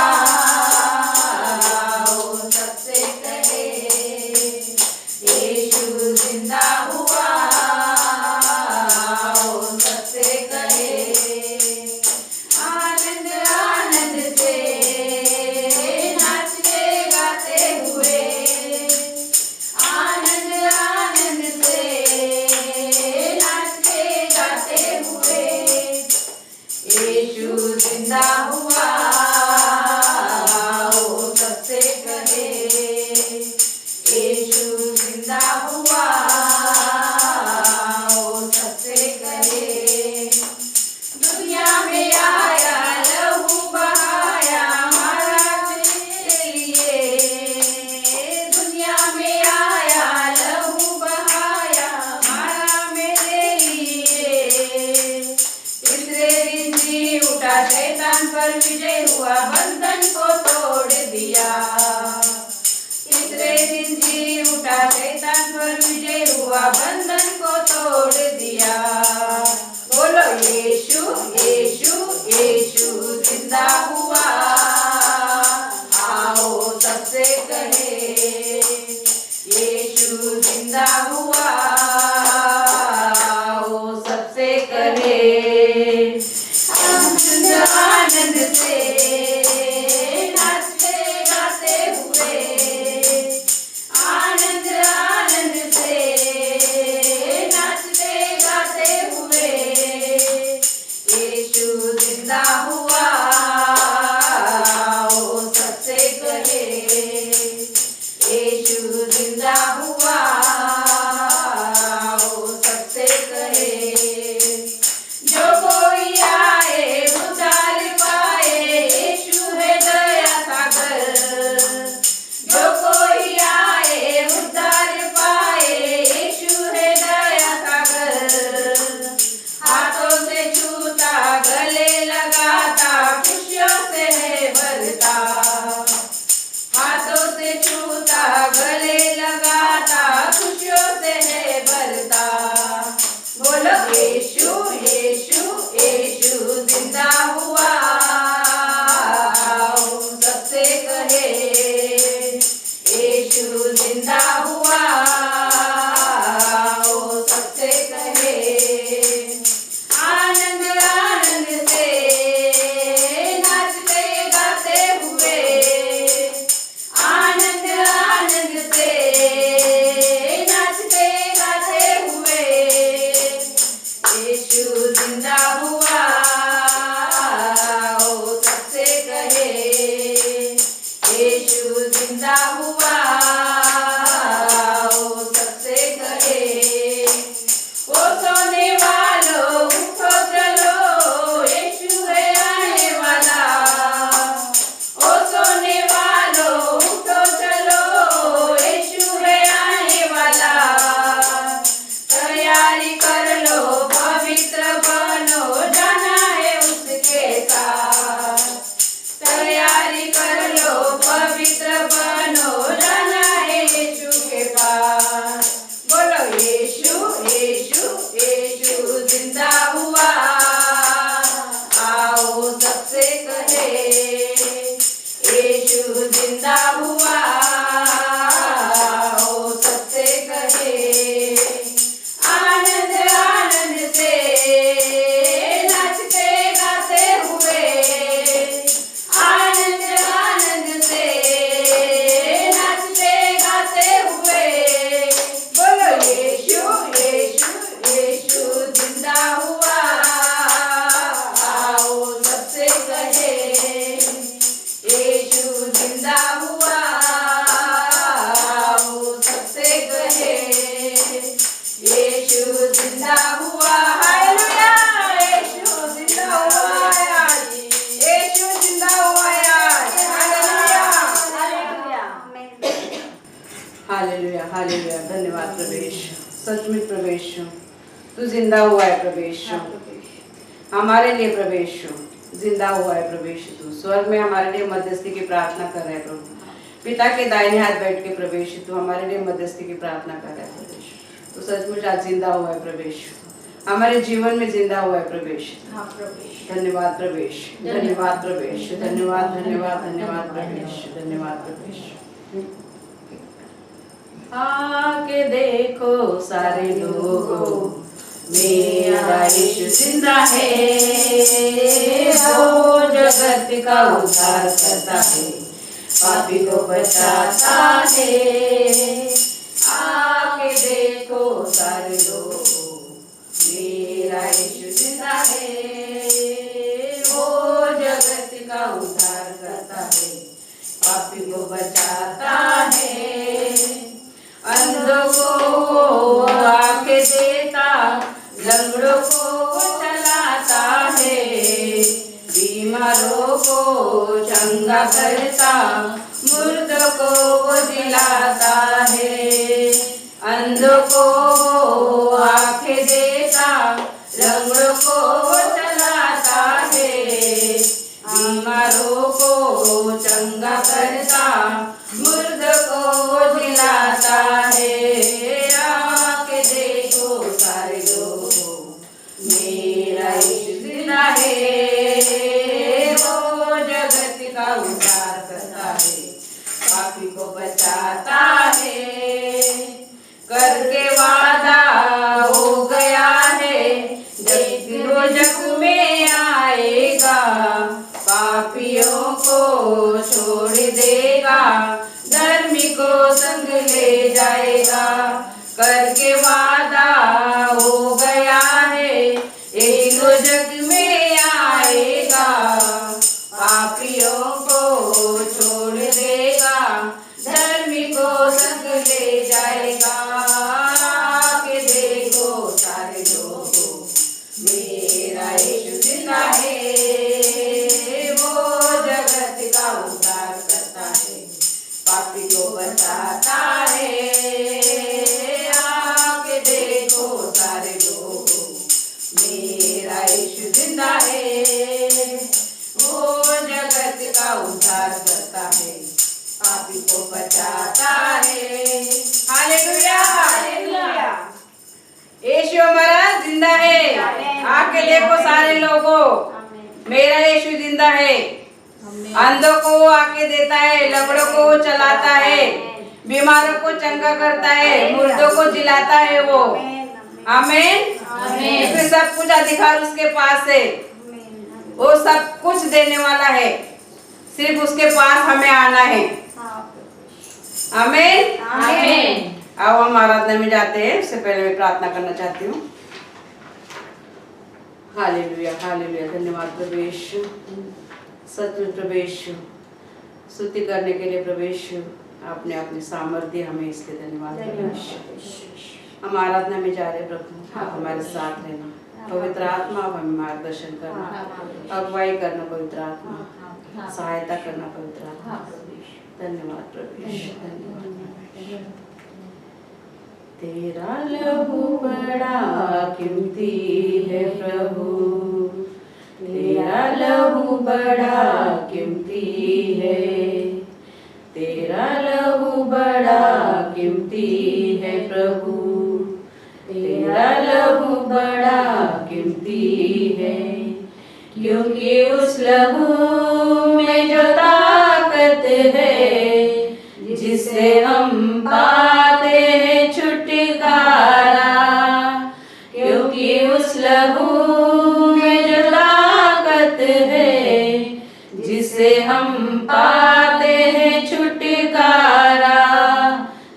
आओ सबसे कहे, यीशु जिंदा हुआ आओ सबसे कहे। आनंद आनंद से नाचते गाते हुए, आनंद आनंद से नाचते गाते हुए, यीशु जिंदा हुआ, वो सबसे कहे आनंद आनंद से नाचते गाते हुए, आनंद आनंद से नाचते गाते हुए, यीशु जिंदा हुआ, वो सबसे कहे यीशु जिंदा हुआ, वो सबसे कहे जो कोई आए उद्धार पाए, यीशु है दया सागर, जो कोई आए उद्धार पाए, यीशु है दया सागर, हाथों से छूता गले लगाता खुशियों से है भरता, हाथों से छूता गले लगाता खुशियों से है भरता, बोलो यीशु यीशु यीशु जिंदा हुआ, वो सबसे कहे यीशु जिंदा हुआ, वो सबसे कहे आनंद आनंद से नाचते गाते हुए, आनंद आनंद से नाचते गाते हुए, यीशु जिंदा हुआ, वो सबसे कहे यीशु जिंदा हुआ, वो सबसे कहे वो सोने वालों उठो चलो, यीशु है आने वाला, ओ सोने वालों उठो चलो, यीशु है आने वाला, तैयारी कर लो पवित्र बनो, जाना है उसके साथ, तैयारी कर लो पवित्र बनो, जाना है यीशु के पास, बोलो यीशु यीशु यीशु जिंदा हुआ, आओ सबसे कहे यीशु जिंदा हुआ, आओ सबसे कहे आनंद आनंद से नाचते गाते हुए, आनंद आनंद से नाचते गाते हुए, बोलो यीशु यीशु यीशु जिंदा हुआ, आओ सबसे कहे यीशु जिंदा हुआ, आओ सबसे कहे यीशु जिंदा हुआ, हालेलुया, यीशु जिंदा हुआ आज, यीशु जिंदा हुआ आज, हालेलुया हालेलुया हालेलुया, धन्यवाद प्रभु, सचमुच प्रभु तू जिंदा हुआ है प्रभु, हमारे लिए प्रभु जिंदा हुआ है प्रभु, तू स्वर्ग में हमारे लिए मध्यस्थी की प्रार्थना कर रहे प्रभु, पिता के दाहिने हाथ बैठ के प्रभु तू हमारे लिए मध्यस्थी की प्रार्थना कर रहा है प्रभु, तो सचमुच आज जिंदा हुआ है प्रभु, हमारे जीवन में जिंदा हुआ है प्रभु, धन्यवाद प्रभु, धन्यवाद प्रभु, धन्यवाद धन्यवाद धन्यवाद प्रभु, धन्यवाद प्रभु। आके देखो सारे लोगों, मेरा यीशु जिंदा है, वो जगत का उद्धार करता है, पापी को बचाता है, आके देखो सारे लोगों, मेरा यीशु जिंदा है, वो जगत का उद्धार करता है, पापी को बचाता है, अंधों को आंखें देता, लंगड़ों को चलाता है, बीमारों को चंगा करता, मुर्दों को जिलाता है, अंधों को आंखें देता, लंगड़ों को चलाता है, बीमारों को चंगा करता, मुर्दों को जिलाता है, आके देखो सारे लोग, मेरा यीशु जिंदा है, वो जगत का उद्धार करता है, पापी को बचाता है, आके देखो सारे लोगों, मेरा यीशु जिंदा है। अंधों को वो आके देता है, लंगड़ों को वो चलाता है, बीमारों को चंगा करता है, मुर्दों को जिलाता है वो। आमीन। इसमें सब कुछ अधिकार उसके पास है, वो सब कुछ देने वाला है, सिर्फ उसके पास हमें आना है। आमीन। अब हम आराधना में जाते हैं। उससे पहले मैं प्रार्थना करना चाहती हूँ। Hallelujah, hallelujah. धन्यवाद प्रभु यीशु, सचमुच प्रभु यीशु, स्तुति करने के लिए प्रभु यीशु, आपने अपनी सामर्थ्य हमें इसके धन्यवाद प्रभु यीशु। हम आराधना में जा रहे प्रभु, आप हमारे साथ रहना। पवित्र आत्मा अब हमें मार्गदर्शन करना, अगुवाई करना पवित्र आत्मा, सहायता करना पवित्र आत्मा। धन्यवाद प्रभु यीशु, धन्यवाद। तेरा लहू बड़ा कीमती है प्रभु, तेरा लहू बड़ा कीमती है, तेरा लहू बड़ा कीमती है प्रभु, तेरा लहू बड़ा कीमती है। क्योंकि उस लहू में जो ताकत है, जिससे हम पाते हैं छुटकारा, क्योंकि उस लहू में जो ताकत है, जिससे हम पाते हैं छुटकारा।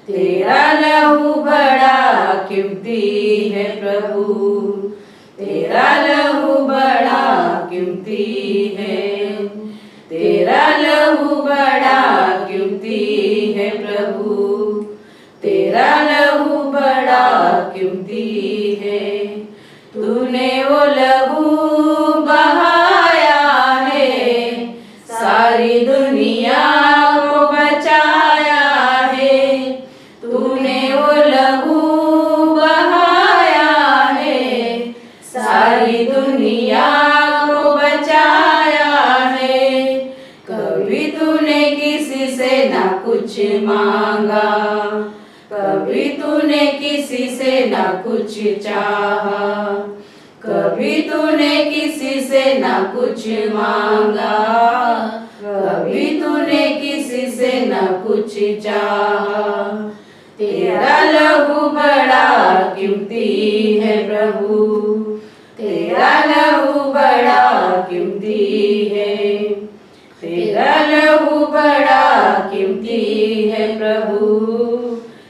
तेरा लहू बड़ा कीमती है प्रभु, तेरा लहू बड़ा कीमती है, तेरा लहू बड़ा कीमती है प्रभु, तेरा लहू बड़ा कीमती है। तूने वो लहू बहाया है, सारी दुनिया को बचाया है। तूने वो लहू बहाया है, सारी दुनिया को बचाया है। कभी तूने किसी से ना कुछ मांगा, कभी तूने किसी से ना कुछ चाहा, कभी तूने किसी से ना कुछ मांगा, कभी तूने किसी से ना कुछ चाहा। तेरा लहू बड़ा कीमती है प्रभु, तेरा लहू बड़ा कीमती है, तेरा लहू बड़ा कीमती है प्रभु,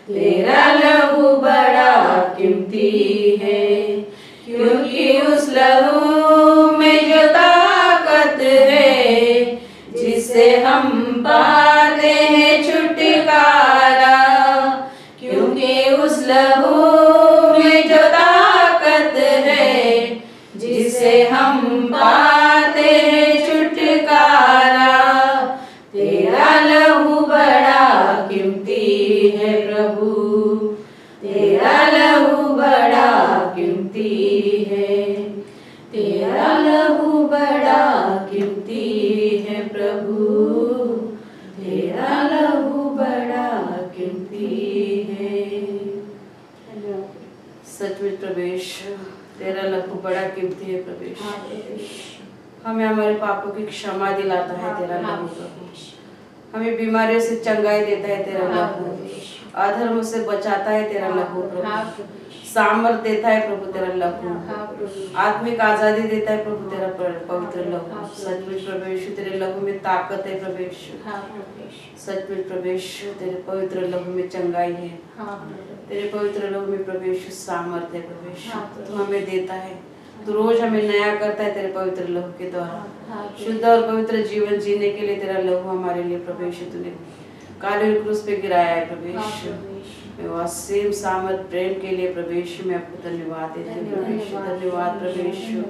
तेरा लहू बड़ा कीमती है। क्योंकि उस लहू में जो ताकत है, जिससे हम पाते हैं छुटकारा, क्योंकि उस लहू में जो ताकत है, जिससे हम पाते हैं छुटकारा। तेरा लहू बड़ा कीमती है प्रभु, तेरा लहू बड़ा कीमती है, तेरा लहू बड़ा कीमती है प्रभु, तेरा लहू बड़ा कीमती है। सचमुच प्रवेश, तेरा लहू बड़ा कीमती है प्रवेश। हमें हमारे पापों की क्षमा दिलाता है तेरा लहू प्रभु, हमें बीमारियों से चंगाई देता है तेरा लहू, अधर्म से बचाता है तेरा लहू प्रभु, सामर्थ देता है प्रभु तेरा लहू, आत्मिक आजादी देता है प्रभु तेरा पवित्र लहू। सचमुच प्रभु यीशु, तेरे लहू में ताकत है प्रभु यीशु, सचमुच प्रभु यीशु, तेरे पवित्र लहू में चंगाई है, तेरे पवित्र लहू में प्रभु यीशु सामर्थ है प्रभु यीशु। तू हमें देता है, तू रोज हमें नया करता है तेरे पवित्र लहू के द्वारा। शुद्ध और पवित्र जीवन जीने के लिए तेरा लहू हमारे लिए प्रभु यीशु तूने काले क्रूस पे गिराया है प्रभु यीशु। मैं वो असीम सामर्थ प्रेम के लिए प्रभु यीशु मैं आपको धन्यवाद देती हूँ प्रभु यीशु। धन्यवाद प्रभु यीशु,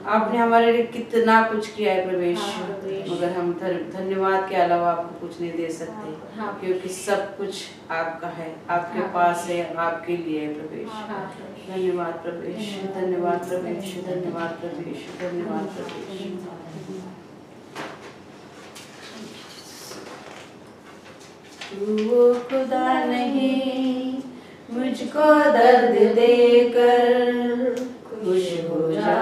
आपने हमारे लिए कितना कुछ किया है प्रभु यीशु, मगर हम धन्यवाद के अलावा आपको कुछ नहीं दे सकते, क्योंकि सब कुछ आपका है, आपके पास है, आपके लिए है प्रभु यीशु। धन्यवाद प्रभु यीशु, धन्यवाद प्रभु यीशु, धन्यवाद प्रभु यीशु, धन्यवाद प्रभु यीशु। तू वो खुदा नहीं मुझको दर्द देकर खुश हो जा,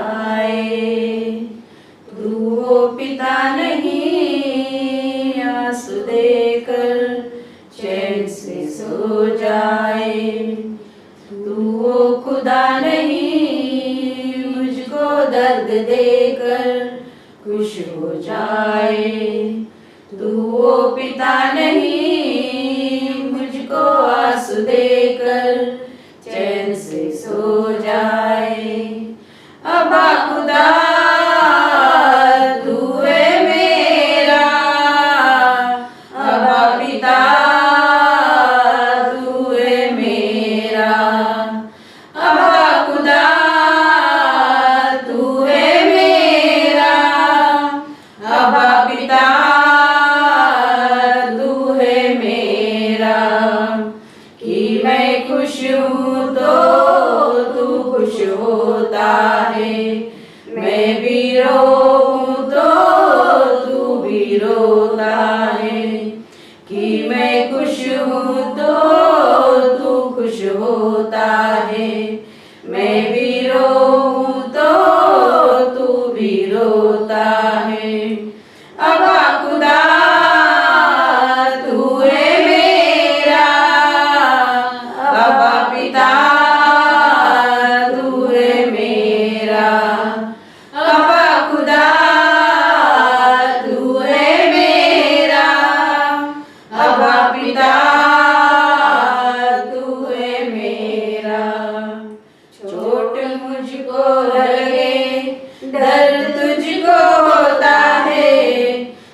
देकर खुश हो जाए। तू वो पिता नहीं मुझको आंसू देकर चैन से सो जाए। अबा खुदा तू है मेरा, अबा पिता तू है मेरा। अबा खुदा तू है मेरा, अबा पिता तू है मेरा। कि मैं खुश हूँ तो तू खुश होता है, मैं भी रोऊं तो तू भी रोता है। कि मैं खुश हूँ तो तू खुश होता है, मैं भी रोऊं तो तू भी रोता है। अबा खुदा तू है मेरा, अबा पिता तू है मेरा। अबा खुदा तू है मेरा, अबा पिता तू है मेरा। चोट मुझको लगे दर्द तुझको होता है,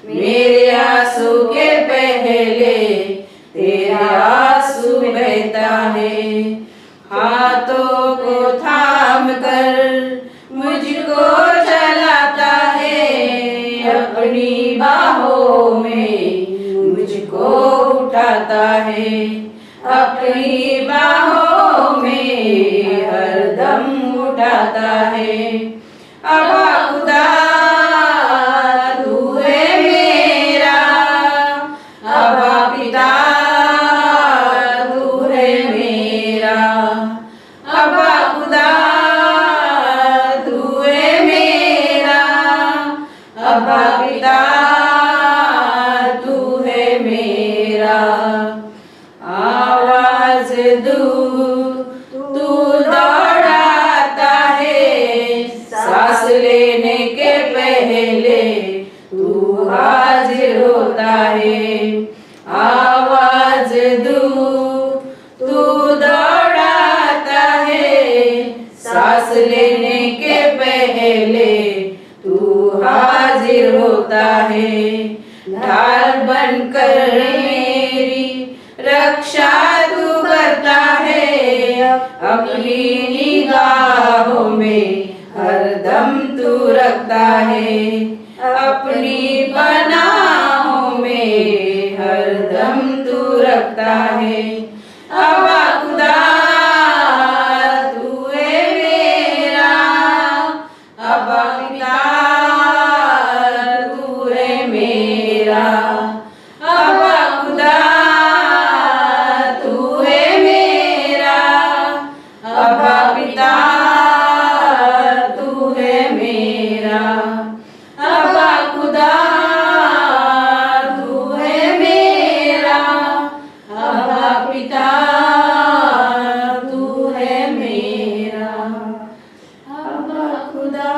मेरे आंसू के पहले तेरा आंसू बहता है। हाथों को थाम कर मुझको चलाता है, अपनी बाहों में मुझको उठाता है। अपनी बाहों में हरदम उठाता है। अबा खुदा तू है मेरा, अबा पिता तू है मेरा। अबा खुदा तू है मेरा, अबा पिता तू है मेरा। आवाज दूर तू दौड़ाता है, सांस लेने के पहले तू हाजिर होता है। आवाज दूर तू दौड़ाता है, सांस लेने के पहले तू हाजिर होता है। ढाल बनकर मेरी रक्षा तू करता है, अपनी निगाहों में हरदम तू रखता है। अपनी पनाहों में हरदम तू रखता है। अबा खुदा तू है मेरा, अबा पिता तू है मेरा। अबा खुदा तू है मेरा, अबा पिता तू है मेरा। अबा खुदा तू है मेरा, अबा पिता तू है मेरा। अबा खुदा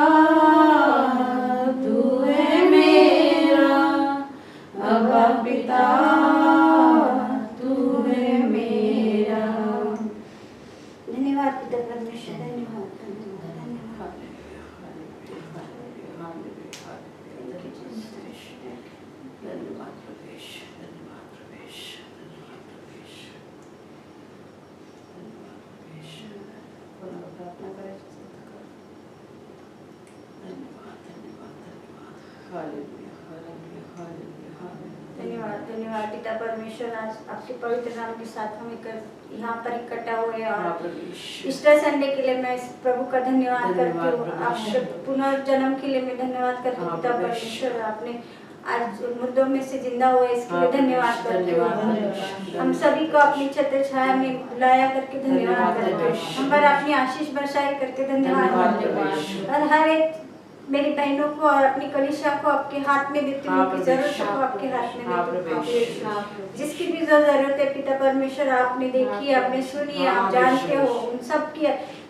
तू है मेरा, अबा पिता तू है मेरा। धन्यवाद पिता परमेश्वर, धन्यवाद धन्यवाद धन्यवाद। धन्यवाद प्रवेश, धन्यवाद प्रवेश, धन्यवाद प्रवेश, धन्यवाद प्रवेश। पुनः प्रार्थना करें। धन्यवाद धन्यवाद धन्यवाद। Hallelujah hallelujah hallelujah hallelujah. धन्यवाद धन्यवाद पिता परमेश्वर, आज आपके पवित्र नाम के साथ हम यहाँ पर इकट्ठा हुए और ईस्टर संडे के लिए मैं प्रभु का धन्यवाद करती हूँ। आपके पुनर्जन्म के लिए मैं धन्यवाद करती हूँ पिता परमेश्वर। आपने आज मुर्दों में से जिंदा हुए इसके लिए धन्यवाद करती हूँ। हम सभी को अपनी छत्र छाया में बुलाया करके धन्यवाद करते हैं, हम पर अपनी आशीष बरसाए करके धन्यवाद करते हैं। और हर एक मेरी बहनों को और अपनी कलीसिया को आपके हाथ में देती हूँ, उनकी जरूरत को आपके हाथ में देती हूँ। जिसकी भी जो जरूरत है पिता परमेश्वर आपने देखी, आपने सुनी, आप जानते हो उन सब की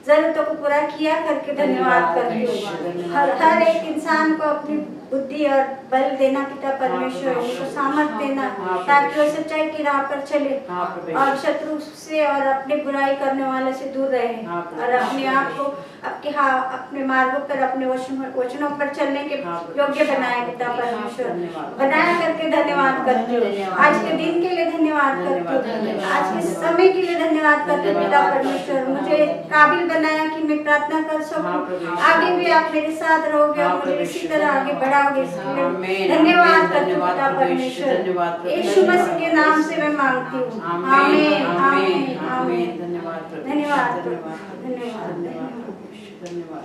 जरूरतों को पूरा किया करके धन्यवाद करती हूँ। हर एक इंसान को अपनी बुद्धि और बल देना पिता परमेश्वर, उनको सामर्थ देना ताकि वो सच्चाई की राह पर चले और शत्रु से और अपने बुराई करने वाले से दूर रहे और अपने आप को अपने मार्गों पर, अपने वचनों पर चलने के योग्य बनाए पिता परमेश्वर। बनाया करके धन्यवाद करती हूँ। आज के दिन के लिए धन्यवाद करती हूँ। आज के समय के लिए धन्यवाद करती हूँ पिता परमेश्वर। मुझे काबिल बनाया कि मैं प्रार्थना कर सकूं। आगे भी आप मेरे साथ रहोगे और मुझे इसी तरह आगे बढ़ाओगे। धन्यवाद करती हूँ पिता परमेश्वर। यीशु मसीह के नाम से मैं मांगती हूँ। आमीन आमीन आमीन। धन्यवाद धन्यवाद धन्यवाद।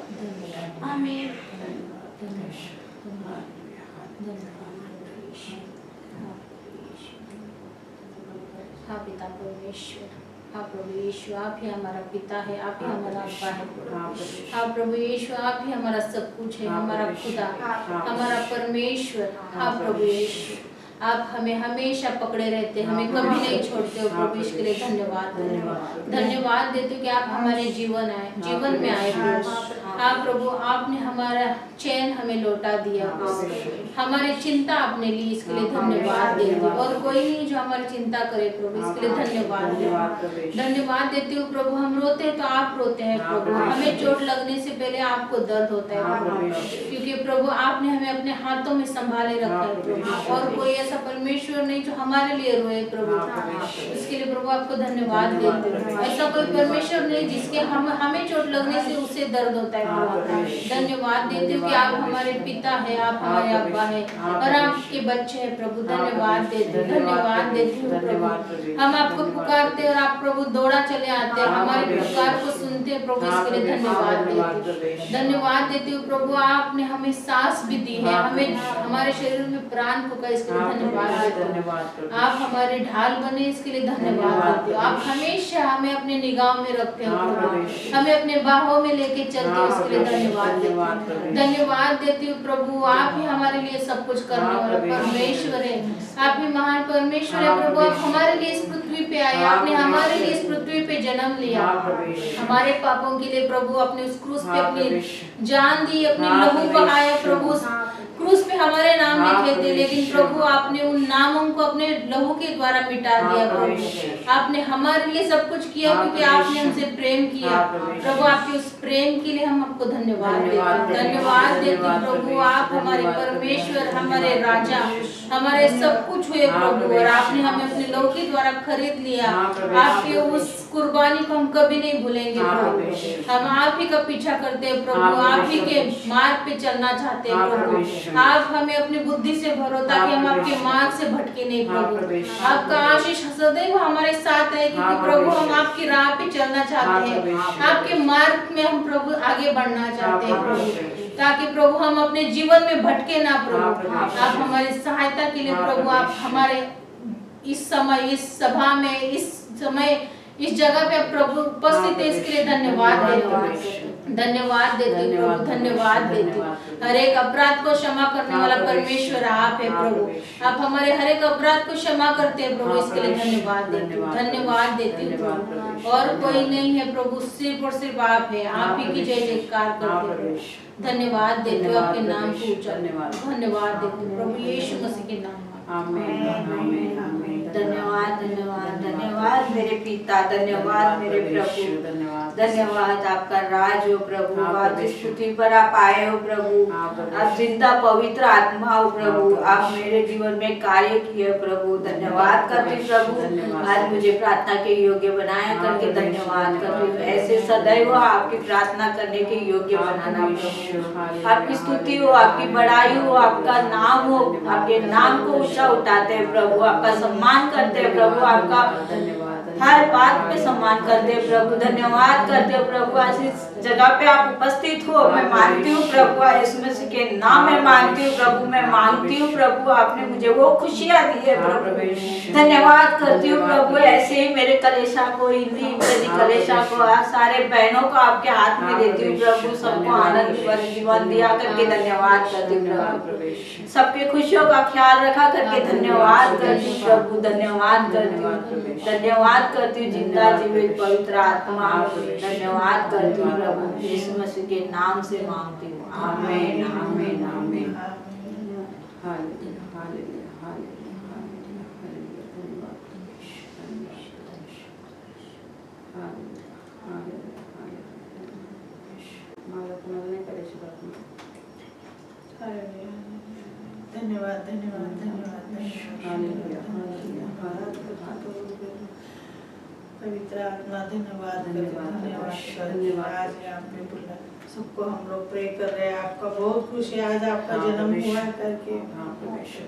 आमीन। हाँ पिता परमेश्वर, हाँ प्रभु यीशु, आप ही हमारा पिता है, आप ही हमारा अब्बा है। हाँ प्रभु यीशु, आप ही हमारा सब कुछ है, हमारा खुदा, हमारा परमेश्वर। हाँ प्रभु यीशु, आप हमें हमेशा पकड़े रहते, हमें कभी नहीं छोड़ते हो प्रभु। इसके लिए धन्यवाद धन्यवाद देते हो कि आप हमारे जीवन में आए प्रभु। हाँ प्रभु, आपने हमारा चैन हमें लौटा दिया, हमारी चिंता आपने ली, इसके लिए धन्यवाद देते हो। और कोई नहीं जो हमारी चिंता करे प्रभु, इसके लिए धन्यवाद देते हो प्रभु। हम रोते हैं तो आप रोते हैं प्रभु, हमें चोट लगने से पहले आपको दर्द होता है प्रभु, क्योंकि प्रभु आपने हमें अपने हाथों में संभाले रखा है प्रभु। और कोई ऐसा परमेश्वर नहीं जो हमारे लिए रोए प्रभु, इसके लिए प्रभु आपको धन्यवाद देते हो। ऐसा कोई परमेश्वर नहीं जिसके हमें चोट लगने से उससे दर्द होता है प्रभु। धन्यवाद देते हो कि आप हमारे पिता है, आप हमारे अब्बा है और आपके बच्चे हैं प्रभु। धन्यवाद देते हो, धन्यवाद देते हो प्रभु। हम आपको पुकारते और आप प्रभु दौड़ा चले आते हैं, हमारे पुकार को सुनते हैं प्रभु। इसके लिए धन्यवाद देते हो, धन्यवाद देते हो प्रभु। आपने हमें सांस भी दी है, हमें हमारे शरीर में प्राण फूका, इसके लिए धन्यवाद। आप हमारे ढाल बने, इसके लिए धन्यवाद देते हो। आप हमेशा हमें अपने निगाह में रखते हो प्रभु, हमें अपने बाहों में लेके चलते हो, इसके लिए धन्यवाद देती हूँ प्रभु। आप ही हमारे लिए सब कुछ करने वाला परमेश्वर है, आप ही महान परमेश्वर है प्रभु। आप हमारे लिए इस पृथ्वी पे आए, आपने हमारे लिए इस पृथ्वी पे जन्म लिया, हमारे पापों के लिए प्रभु अपने उस क्रूस पे अपनी जान दी, अपने लहू बहाया प्रभु। क्रूस पे हमारे नाम लिखे थे, लेकिन प्रभु आपने उन नामों को अपने लहू के द्वारा मिटा दिया प्रभु। आपने हमारे लिए सब कुछ किया क्योंकि आपने हमसे प्रेम किया प्रभु। आपके उस प्रेम के लिए हम आपको धन्यवाद देते प्रभु। आप हमारे परमेश्वर, हमारे राजा, हमारे सब कुछ हुए प्रभु, और आपने हमें अपने लहू के द्वारा खरीद लिया। आपके उस कुर्बानी को हम कभी नहीं भूलेंगे प्रभु। हम आप ही का पीछा करते हैं प्रभु, आप ही के मार्ग पे चलना चाहते हैं प्रभु। आप हमें अपनी बुद्धि से भरो ताकि हम आपके मार्ग से भटके नहीं प्रभु। आपका आशीष सदैव हमारे साथ है, क्योंकि प्रभु हम आपकी राह पे चलना चाहते हैं, आपके मार्ग में हम प्रभु आगे बढ़ना चाहते हैं प्रभु, ताकि प्रभु हम अपने जीवन में भटके ना प्रभु। आप हमारी सहायता के लिए प्रभु, आप हमारे इस समय, इस सभा में, इस समय, इस जगह पे प्रभु उपस्थित है, इसके लिए धन्यवाद देते, धन्यवाद देते प्रभु, धन्यवाद देते। हर एक अपराध को क्षमा करने वाला परमेश्वर आप है प्रभु। आप हमारे हर एक अपराध को क्षमा करते हैं प्रभु, इसके लिए धन्यवाद देते, धन्यवाद देते प्रभु। और कोई नहीं है प्रभु, सिर्फ और सिर्फ आप है, आप ही की जय जयकार करते हैं। धन्यवाद देते हो, आपके नाम को ऊंचा धन्यवाद देते प्रभु यीशु मसीह के नाम में। आमीन आमीन आमीन। धन्यवाद धन्यवाद धन्यवाद मेरे पिता, धन्यवाद मेरे प्रभु, धन्यवाद आपका राज हो प्रभु। आप जिस पृथ्वी पर आप आए हो प्रभु, आप जिंदा पवित्र आत्मा हो प्रभु, आप मेरे जीवन में कार्य किए प्रभु। धन्यवाद करती प्रभु, आज मुझे प्रार्थना के योग्य बनाया करके धन्यवाद करती हूँ। ऐसे सदैव आपकी प्रार्थना करने के योग्य बनाना प्रभु। आपकी स्तुति हो, आपकी बड़ाई हो, आपका नाम हो, आपके नाम को ऊंचा उठाते हैं प्रभु, आपका सम्मान करते हैं प्रभु, आपका हर बात पे सम्मान करते हैं प्रभु। धन्यवाद करते हो प्रभु, आज इस जगह पे आप उपस्थित हो, मैं मानती हूँ प्रभु, यीशु मसीह के नाम में मांगती हूँ प्रभु, मैं मांगती हूँ प्रभु, आपने मुझे वो खुशियाँ दी है प्रभु। धन्यवाद करती हूँ प्रभु, ऐसे ही मेरे कलेशा को, हिंदी कलेशा को, सारे बहनों को आपके हाथ में देती हूँ प्रभु। सबको आनंद भरे जीवन दिया करके धन्यवाद करती हूँ प्रभु। सबके खुशियों का ख्याल रखा करके धन्यवाद करती हूँ प्रभु, धन्यवाद करती हूँ, धन्यवाद धन्यवाद करती हूँ जिंदा जीवित पवित्र आत्मा, धन्यवाद करती हूँ प्रभु यीशु मसीह के नाम से मांगती हूँ, आमीन आमीन। आमीन आमीन। आमीन। Hallelujah hallelujah hallelujah hallelujah hallelujah. धन्यवाद हालेलुया हालेलुया हालेलुया। माला तुम्हाला नाही करायची प्रार्थना? हालेलुया। धन्यवाद धन्यवाद धन्यवाद धन्यवाद हालेलुया हालेलुया धन्यवाद। पवित्र आत्मा धन्यवाद धन्यवाद, धन्यवाद धन्यवाद। आज आपने बुला सबको हम लोग प्रे कर रहे हैं। आपका बहुत खुशी है आज आपका हाँ, जन्म प्रभु। हुआ करके हाँ परमेश्वर।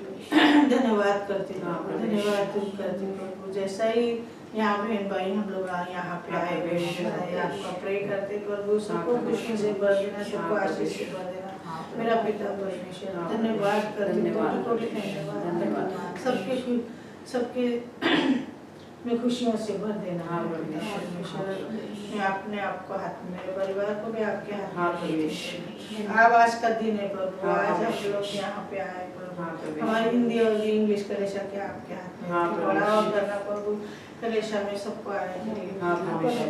धन्यवाद करती हाँ, हूँ, प्रभु। धन्यवाद तुम करती हूँ प्रभु। जैसा ही यहाँ बहन भाई हम लोग यहाँ पे हाँ, आए हुए हैं, प्रभु। वैसा ही आपका प्रे करते प्रभु सबको हाँ, प्रभु। खुशी से भर देना, सबको हाँ, आशीष से प्रभु। भर देना। हाँ, मेरा पिता परमेश्वर हाँ, धन्यवाद करती हूँ, धन्यवाद, कोटि कोटि धन्यवाद। धन्यवाद। सबके में खुशियों से भर देना। हाँ, मेरे पिता परमेश्वर। परमेश्वर, मैं अपने आपको हाथ में, मेरे परिवार को भी आपके हाथ हाँ, में परमेश्वर। अब आज का दिन है प्रभु, हाँ, आज हम परमेश्वर। लोग यहाँ पे आए प्रभु। हाँ, परमेश्वर। हमारी हिंदी और इंग्लिश कलेशा के आपके हाथ में हाँ, है। बढ़ावा परमेश्वर। करना प्रभु, कलेशा में सबको आने के लिए हाँ, परमेश्वर।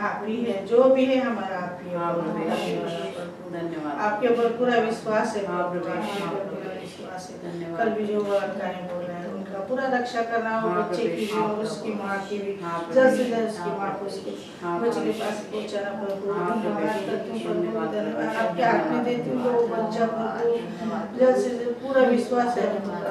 आप ही है, जो भी है हमारा आप ही है हाँ, प्रभु। परमेश्वर। धन्यवाद प्रभु। धन्यवाद। आपके ऊपर पूरा विश्वास है हाँ, प्रभु, परमेश्वर। आपके ऊपर पूरा विश्वास है। धन्यवाद। कल भी जो वर्ताएं बोल रहे हैं उनका पूरा रक्षा करना हो, हाँ, बच्चे की भी परमेश्वर। और उसकी माँ की भी, हाँ, जल्द से परमेश्वर। जल्द उसकी माँ को उसके हाँ, बच्चे के परमेश्वर। पास पहुँचाना प्रभु। हाँ, धन्यवाद परमेश्वर। करती हूँ प्रभु, धन्यवाद, धन्यवाद। परमेश्वर। आपके हाथ में देती हूँ वो बच्चा प्रभु, जल्द से जल्द पूरा विश्वास है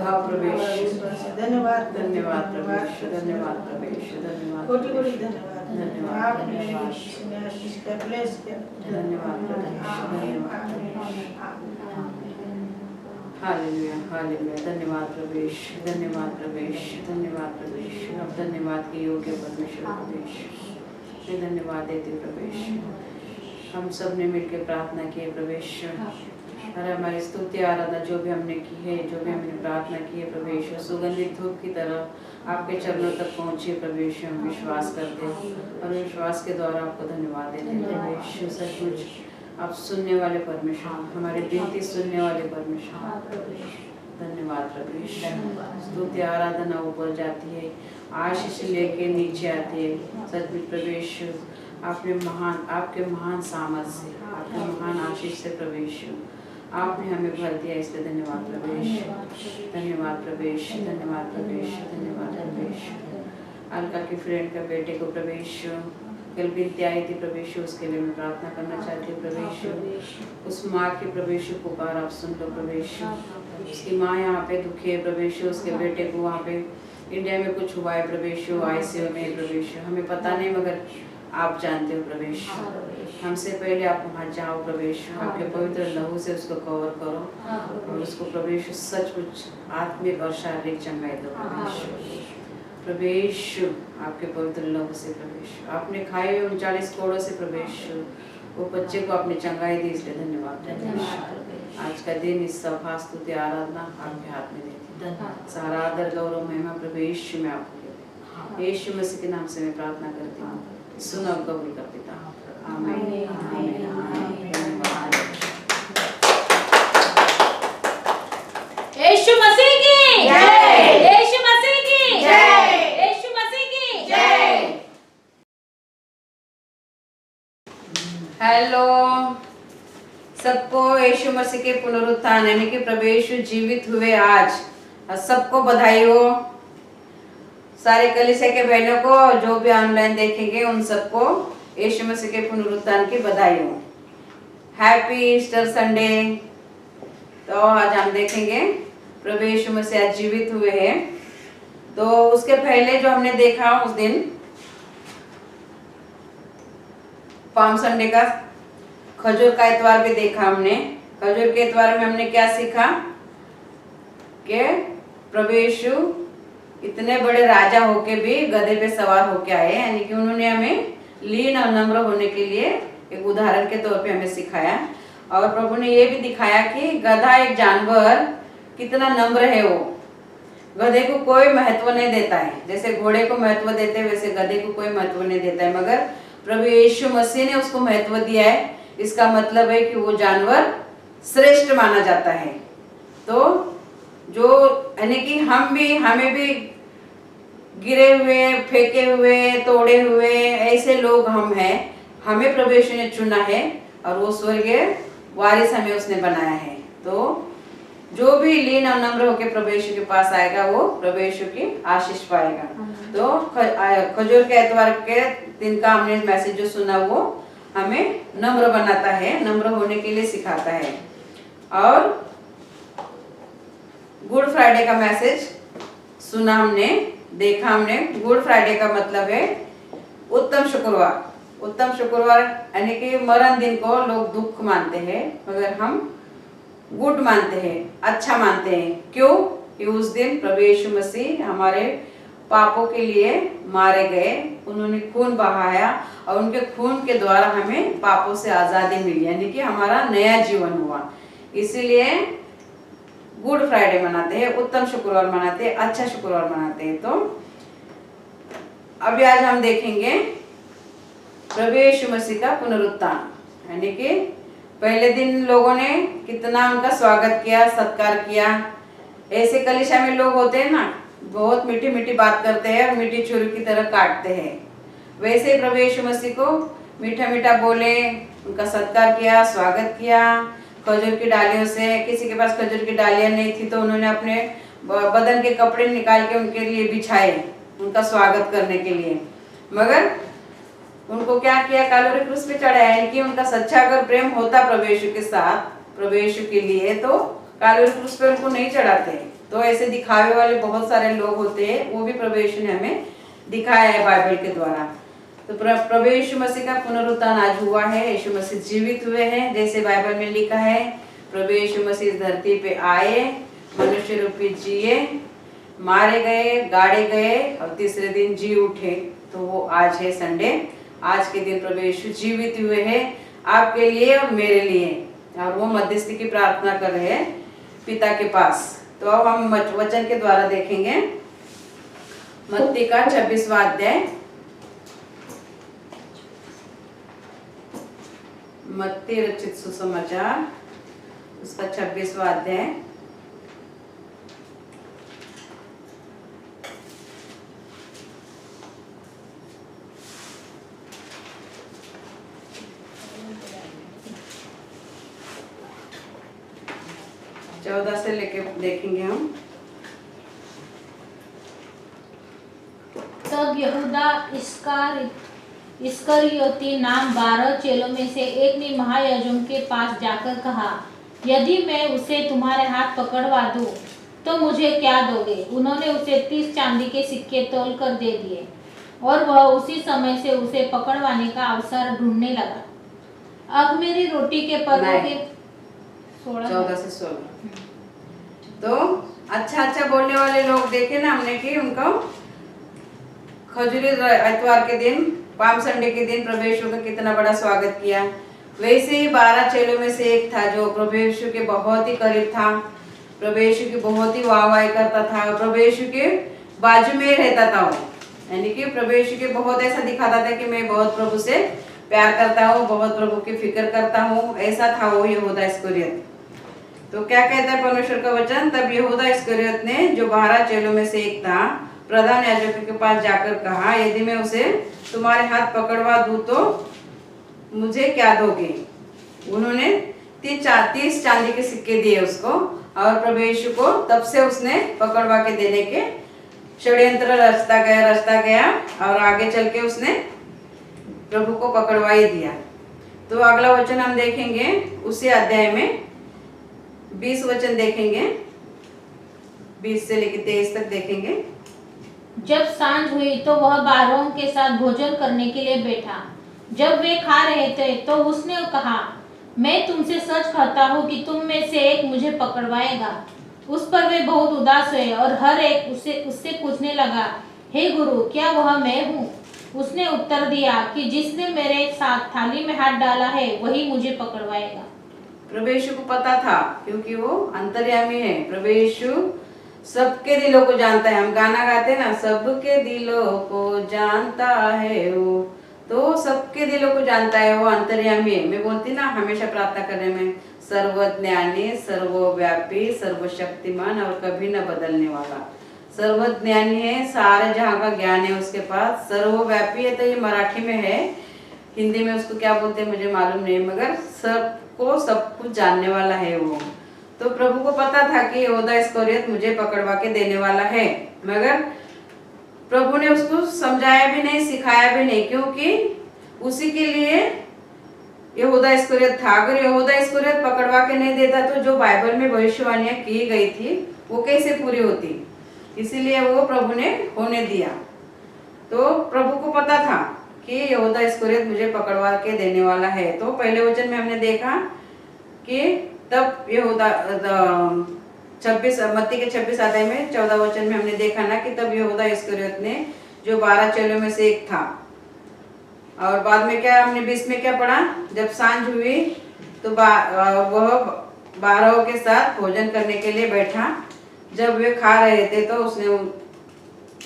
हाँ, परमेश्वर। विश्वास है। धन्यवाद करती हूँ, धन्यवाद धन्यवाद परमेश्वर। करती हूँ। धन्यवाद परमेश्वर। धन्यवाद कोटि कोटि परमेश्वर। धन्यवाद। धन्यवाद, आपने धन्यवाद। इसने आशीष का ब्लेस किया। धन्यवाद, आमीन, धन्यवाद। आमीन, आमीन। Hallelujah hallelujah. धन्यवाद प्रवेश, धन्यवाद प्रवेश, धन्यवाद प्रवेश। अब धन्यवाद के योग्य परमेश्वर प्रवेश, मैं धन्यवाद देती हूँ प्रवेश। हम सब ने मिलकर प्रार्थना की है प्रवेश। अरे हमारी स्तुति आराधना जो भी हमने की है, जो भी हमने प्रार्थना की है प्रवेश, सुगंधित धूप की तरह आपके चरणों तक पहुँचे प्रवेश। हम विश्वास करते हैं और विश्वास के द्वारा आपको धन्यवाद देते हैं प्रवेश। सचमुच आप सुनने वाले परमेश्वर, हमारे विनती सुनने वाले परमेश्वर, धन्यवाद प्रवेश। स्तुति आराधना ऊपर जाती है, आशीष लेके नीचे आती है। सचमुच प्रवेश आपने महान, आपके महान सामर्थ से, आपके महान आशीष से प्रवेश आपने हमें भर दिया, इसलिए धन्यवाद प्रवेश। धन्यवाद प्रवेश, धन्यवाद प्रवेश, धन्यवाद प्रवेश। अलका की फ्रेंड का बेटे को प्रवेश कल विनती आई थी प्रवेश, उसके लिए मैं प्रार्थना करना चाहती हूँ प्रवेश। उस माँ के प्रवेश पुकार आप सुन लो प्रवेश। उसकी माँ यहाँ पे दुखी है प्रवेश, उसके बेटे को वहाँ पे इंडिया में कुछ हुआ है प्रवेश, ICU में है प्रवेश। हमें पता नहीं मगर आप जानते हो प्रवेश। हमसे पहले आप वहाँ जाओ प्रवेश, आपके पवित्र लहू से उसको कवर करो और उसको प्रवेश सचमुच आत्मिक और शारीरिक चंगाई दो प्रवेश। प्रवेश आपके पवित्र लहू से प्रवेश, आपने खाए हुए 39 कोड़ों से प्रवेश वो बच्चे को आपने चंगाई दी, इसलिए धन्यवाद प्रवेश। आज का दिन इस सभा स्तुति आराधना आपके हाथ में देती हूँ। सारा आदर गौरव महिमा प्रवेश में आपको देती हूँ। यीशु मसीह के नाम से मैं प्रार्थना करती हूँ, सुनो और कबूल कर पिता। आमीन आमीन आमीन। धन्यवाद। यीशु मसीह की जय। यीशु मसीह की जय। यीशु मसीह की जय। हेलो सबको, यीशु मसीह के पुनरुत्थान यानी कि प्रवेश जीवित हुए आज, सबको बधाई हो। सारे कलीसिया के बहनों को, जो भी ऑनलाइन देखेंगे उन सबको यीशु मसीह के पुनरुत्थान की बधाई हो। Happy Easter Sunday. तो आज हम देखेंगे प्रभु यीशु मसीह आज जीवित हुए हैं। तो उसके पहले जो हमने देखा उस दिन पाम संडे का खजूर का इतवार भी देखा हमने। खजूर के इतवार में हमने क्या सीखा कि प्रभु यीशु इतने बड़े राजा होके भी गधे पे सवार होके आए, यानी कि उन्होंने हमें लीन और नम्र होने के लिए एक उदाहरण के तौर पे हमें सिखाया। और प्रभु ने ये भी दिखाया कि गधा एक जानवर कितना नम्र है। वो गधे को कोई महत्व नहीं देता है, जैसे घोड़े को महत्व देते हैं वैसे गधे को कोई महत्व नहीं देता है, मगर प्रभु यीशु मसीह ने उसको महत्व दिया है। इसका मतलब है कि वो जानवर श्रेष्ठ माना जाता है। तो जो यानी कि हमें भी गिरे हुए, फेंके हुए, तोड़े हुए ऐसे लोग हम हैं। हमें प्रभु यीशु ने चुना है और वो स्वर्गीय वारिस हमें उसने बनाया है। तो जो भी लीन और नम्र होकर प्रभु यीशु के पास आएगा वो प्रभु यीशु की आशीष पाएगा। तो खजूर के एतवार के दिन का हमने मैसेज जो सुना वो हमें नम्र बनाता है, नम्र होने के लिए सिखाता है। और गुड फ्राइडे का मैसेज सुना हमने, देखा हमने। गुड फ्राइडे का मतलब है उत्तम शुक्रवार। उत्तम शुक्रवार यानी कि मरण दिन को लोग दुख मानते हैं, मगर हम गुड मानते हैं, अच्छा मानते हैं। क्यों? कि उस दिन प्रभु यीशु मसीह हमारे पापों के लिए मारे गए, उन्होंने खून बहाया और उनके खून के द्वारा हमें पापों से आज़ादी मिली, यानी कि हमारा नया जीवन हुआ। इसीलिए गुड फ्राइडे मनाते हैं, उत्तम शुक्रवार मनाते हैं, अच्छा शुक्रवार मनाते हैं। तो अभी आज हम देखेंगे प्रभु यीशु मसीह का पुनरुत्थान, यानी कि पहले दिन लोगों ने कितना उनका स्वागत किया, सत्कार किया। ऐसे कलीसिया में लोग होते हैं ना, बहुत मीठी मीठी बात करते हैं और मीठी छुरी की तरह काटते हैं। वैसे ही प्रभु यीशु मसीह को मीठा मीठा बोले, उनका सत्कार किया, स्वागत किया खजूर की डालियों से। किसी के पास खजूर की डालियां नहीं थी तो उन्होंने अपने बदन के कपड़े निकाल के उनके लिए बिछाए, उनका स्वागत करने के लिए। मगर उनको क्या किया? कालवरी क्रूस पे चढ़ाया। यानी कि उनका सच्चा अगर प्रेम होता प्रभु यीशु के साथ, प्रभु यीशु के लिए, तो कालवरी क्रूस पे उनको नहीं चढ़ाते। तो ऐसे दिखावे वाले बहुत सारे लोग होते हैं, वो भी प्रभु यीशु ने हमें दिखाया है बाइबल के द्वारा। तो प्रभु यीशु मसीह का पुनरुत्थान आज हुआ है। यीशु मसीह जीवित हुए हैं, जैसे बाइबल में लिखा है। प्रभु यीशु मसीह इस धरती पे आए, मनुष्य रूपी जिए, मारे गए, गाड़े गए और तीसरे दिन जी उठे। तो वो आज है संडे। आज के दिन प्रभु यीशु जीवित हुए हैं आपके लिए और मेरे लिए, और वो मध्यस्थी की प्रार्थना कर रहे हैं पिता के पास। तो अब हम वचन के द्वारा देखेंगे मत्ती का 26वां अध्याय। मत्ती रचित सुसमाचार उसका 26वां अध्याय। चौदह से लेके देखेंगे हम। तब यहूदा इस्करियोती नाम 12 चेलों में से एक ने महायाजक के पास जाकर कहा, यदि मैं उसे तुम्हारे हाथ पकड़वा दूं तो मुझे क्या दोगे? उन्होंने उसे 30 चांदी के सिक्के तौल कर दे दिए और वह उसी समय से उसे पकड़वाने का अवसर ढूंढने लगा। अब मेरी रोटी के पर्वों के 14 से 16। तो अच्छा बोलने वाले लोग देखे ना हमने कि उनको खजूरी एतवार के दिन, पाम संडे के दिन प्रभु यीशु का कितना बड़ा स्वागत किया। वैसे ही 12 चेलों में से एक था जो प्रभु यीशु के बहुत ही करीब था, प्रभु यीशु की बहुत ही वाहवाही करता था, प्रभु यीशु के बाजू में रहता था वो। यानी कि प्रभु यीशु के बहुत ऐसा दिखाता था कि मैं बहुत प्रभु से प्यार करता हूँ, बहुत प्रभु की फिक्र करता हूँ। ऐसा था वो यहूदा इस्करियोत। तो क्या कहता है परमेश्वर का वचन? तब यहूदा इस्करियोत ने, जो 12 चेलों में से एक था, प्रधान याजक के पास जाकर कहा, यदि मैं उसे तुम्हारे हाथ पकड़वा दूं तो मुझे क्या दोगे? उन्होंने 30 चांदी के सिक्के दिए उसको, और प्रभु यीशु को तब से उसने पकड़वा के देने के षड्यंत्र रचता गया और आगे चल के उसने प्रभु को पकड़वा ही दिया। तो अगला वचन हम देखेंगे उसी अध्याय में 20 वचन देखेंगे, 20 से लेकर 23 तक देखेंगे। जब सांझ हुई तो वह 12 के साथ भोजन करने के लिए बैठा। जब वे खा रहे थे तो उसने कहा, मैं तुमसे सच कहता हूँ कि तुम में से एक मुझे पकड़वाएगा। उस पर वे बहुत उदास हुए और हर एक उससे पूछने लगा, हे गुरु, क्या वह मैं हूँ? उसने उत्तर दिया कि जिसने मेरे साथ थाली में हाथ डाला है वही मुझे पकड़वाएगा। प्रभु यीशु को पता था, क्योंकि वो अंतर्यामी है। प्रभु यीशु सबके दिलों को जानता है। हम गाना गाते हैं ना, सबके दिलों को जानता है वो, तो सबके दिलों को जानता है, वो अंतर्यामी है। मैं बोलती ना हमेशा प्रार्थना करने में, सर्वज्ञानी, सर्वव्यापी, सर्वशक्तिमान और कभी न बदलने वाला। सर्वज्ञानी है, सारे जहाँ का ज्ञान है उसके पास, सर्वव्यापी है। तो ये मराठी में है, हिंदी में उसको क्या बोलते हैं मुझे मालूम नहीं, मगर सबको सब कुछ जानने वाला है वो। तो प्रभु को पता था कि यहूदा इस्करियोत मुझे पकड़वा के देने वाला है, मगर प्रभु ने उसको समझाया भी नहीं, सिखाया भी नहीं, क्योंकि उसी के लिए यहूदा इस्करियोत था। अगर यहूदा इस्करियोत पकड़वा के नहीं देता तो जो बाइबल में भविष्यवाणियां की गई थी वो कैसे पूरी होती, इसीलिए वो प्रभु ने होने दिया। तो प्रभु को पता था कि यहूदा इस्करियोत मुझे पकड़वा के देने वाला है। तो पहले वचन में हमने देखा कि तब यहूदा 26 मत्ती के 26 अध्याय में 14 वचन में हमने देखा ना कि तब यहूदा इस्करियोत ने, जो 12 चेलों में से एक था, और बाद में क्या हमने 20 में क्या पढ़ा, जब सांझ हुई तो वह 12 के साथ भोजन करने के लिए बैठा। जब वे खा रहे थे तो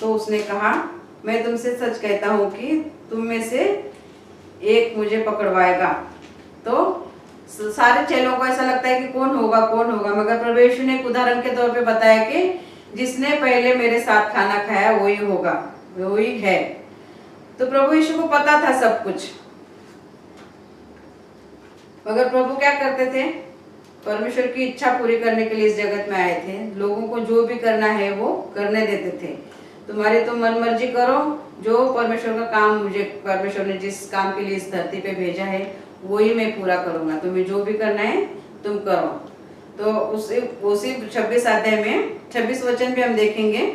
उसने कहा, मैं तुमसे सच कहता हूँ कि तुम में से एक मुझे पकड़वाएगा। तो सारे चेलों को ऐसा लगता है कि कौन होगा, मगर प्रभु यीशु ने एक उदाहरण के तौर पे बताया कि जिसने पहले मेरे साथ खाना खाया वही होगा, वही है। तो प्रभु यीशु को पता था सब कुछ, मगर प्रभु क्या करते थे, परमेश्वर की इच्छा पूरी करने के लिए इस जगत में आए थे। लोगों को जो भी करना है वो करने देते थे। तुम्हारी तुम मन मर्जी करो, जो परमेश्वर का काम, मुझे परमेश्वर ने जिस काम के लिए इस धरती पे भेजा है वही मैं पूरा करूंगा, तुम्हें जो भी करना है तुम करो। तो उसी 26 अध्याय में 26 वचन भी हम देखेंगे।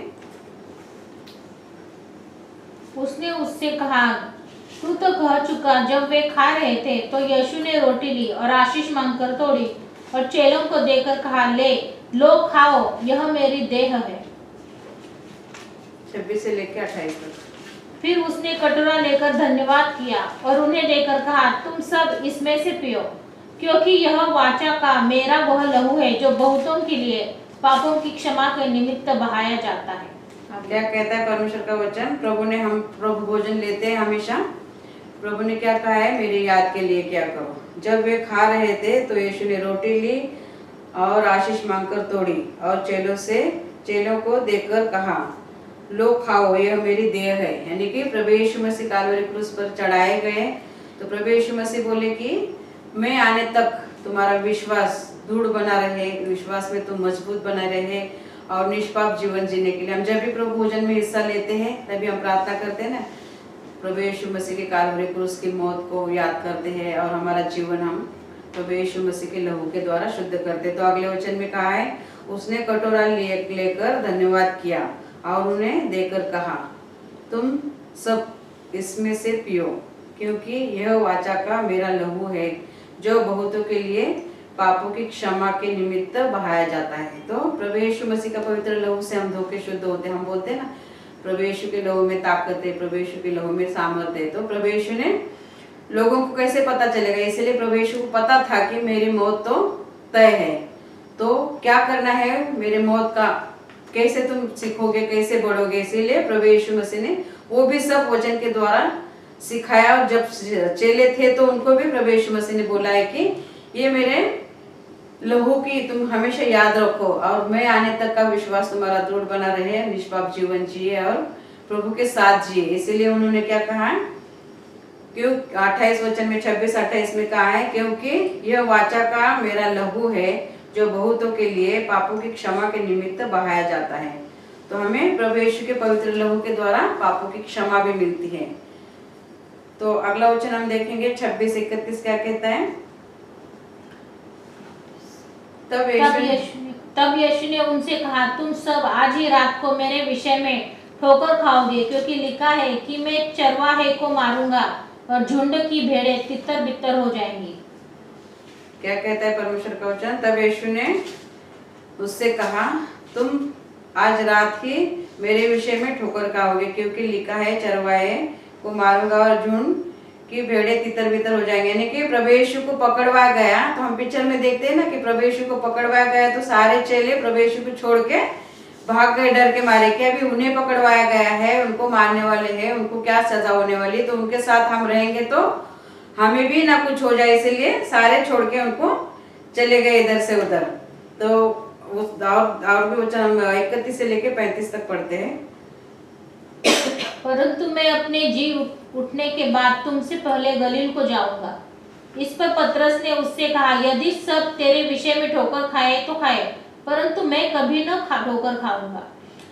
उसने उससे कहा, तू तो कह चुका। जब वे खा रहे थे तो यीशु ने रोटी ली और आशीष मांगकर तोड़ी और चेलों को देकर कहा, ले लो खाओ, यह मेरी देह है। 26 से लेकर 28 तक। फिर उसने कटोरा लेकर धन्यवाद किया और उन्हें देकर कहा, तुम सब इसमें से पियो, क्योंकि यह वाचा का मेरा वह लहू है जो बहुतों के लिए पापों की क्षमा के निमित्त बहाया जाता है। क्या कहता है परमेश्वर का वचन, प्रभु भोजन लेते हैं हमेशा। प्रभु ने क्या कहा है, मेरी याद के लिए क्या करो। जब वे खा रहे थे तो यीशु ने रोटी ली और आशीष मांगकर तोड़ी और चेलों को देकर कहा, लो खाओ, यह मेरी देह है। यानी कि प्रभु यीशु मसीह कालवरी क्रूस पर चढ़ाए गए। तो प्रभु यीशु मसीह बोले कि मैं आने तक तुम्हारा विश्वास दृढ़ बना रहे, विश्वास में तुम मजबूत बना रहे और निष्पाप जीवन जीने के लिए। हम जब भी प्रभु भोजन में हिस्सा लेते हैं तभी हम प्रार्थना करते हैं ना, प्रभु यीशु मसीह के कालवरी क्रूस की मौत को याद करते हैं और हमारा जीवन हम प्रभु यीशु मसीह के लहू के द्वारा शुद्ध करते। तो अगले वचन में कहा है, उसने कटोरा लेकर धन्यवाद किया और उन्हें देकर कहा, तुम सब इसमें से पियो, क्योंकि यह वाचा का मेरा लहू है जो बहुतों के लिए पापों की क्षमा के निमित्त बहाया जाता है। तो प्रभु यीशु मसीह का पवित्र लहू से हम धोके शुद्ध होते हैं। हम बोलते हैं ना, प्रभु यीशु के लहू में ताकत है, प्रभु यीशु के लहू में सामर्थ्य है। तो प्रभु यीशु ने लोगों को कैसे पता चलेगा, इसलिए प्रभु यीशु को पता था कि मेरी मौत तो तय है। तो क्या करना है, मेरे मौत का कैसे तुम सीखोगे, कैसे बढ़ोगे, इसीलिए प्रभु यीशु मसीह ने वो भी सब वचन के द्वारा सिखाया। और जब चेले थे तो उनको भी प्रभु यीशु मसीह ने बोला है कि ये मेरे लहू की तुम हमेशा याद रखो और मैं आने तक का विश्वास तुम्हारा दृढ़ बना रहे, निष्पाप जीवन जिए और प्रभु के साथ जिए। इसीलिए उन्होंने क्या कहा, क्यों 28 वचन में 26-28 में कहा है, क्योंकि यह वाचा का मेरा लहू है जो बहुतों के लिए पापों की क्षमा के निमित्त बहाया जाता है। तो हमें प्रभु यीशु के पवित्र लहू के द्वारा पापों की क्षमा भी मिलती है। तो अगला वचन हम देखेंगे 26-31 क्या कहता है। तब यीशु ने उनसे कहा, तुम सब आज ही रात को मेरे विषय में ठोकर खाओगे, क्योंकि लिखा है कि मैं चरवाहे को मारूंगा और झुंड की भेड़ें तितर बितर हो जाएंगी। क्या कहता है परमेश्वर का वचन, तब यीशु ने उससे कहा, तुम आज रात ही मेरे विषय में ठोकर खाओगे, क्योंकि लिखा है चरवाहे को मारूंगा और झुंड की भेड़ें तितर बितर हो जाएंगे। यानी कि प्रभु यीशु को पकड़वा गया। तो हम पिक्चर में देखते हैं ना कि प्रभु यीशु को पकड़वाया गया तो सारे चेले प्रभु यीशु को छोड़ के भाग गए डर के मारे कि अभी उन्हें पकड़वाया गया है, उनको मारने वाले हैं, उनको क्या सजा होने वाली, तो उनके साथ हम रहेंगे तो हमें भी ना कुछ हो जाए, इसलिए सारे छोड़ के उनको चले गए इधर से उधर। तो और भी वचन हम 31 से लेके 35 तक पढ़ते हैं। परंतु मैं अपने जी उठने के बाद तुमसे पहले गलील को जाऊंगा। इस पर पतरस ने उससे कहा, यदि सब तेरे विषय में ठोकर खाए तो खाए, परंतु मैं कभी न ठोकर खाऊंगा।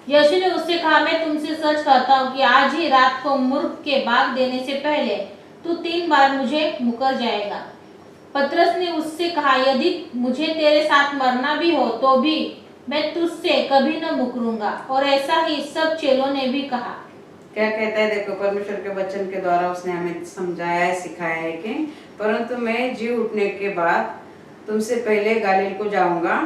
यीशु ने उससे कहा, मैं तुमसे सच कहता हूँ कि आज ही रात को मुर्ग के बाग देने से पहले तू 3 बार मुझे मुकर जाएगा। पतरस ने उससे कहा, यदि मुझे तेरे साथ मरना भी हो तो भी मैं तुझसे कभी न मुकरूंगा। और ऐसा ही सब चेलों ने भी कहा। क्या कहता है देखो, परमेश्वर के वचन के द्वारा उसने हमें समझाया है, सिखाया है कि परंतु मैं जी उठने के बाद तुमसे पहले गलील को जाऊंगा।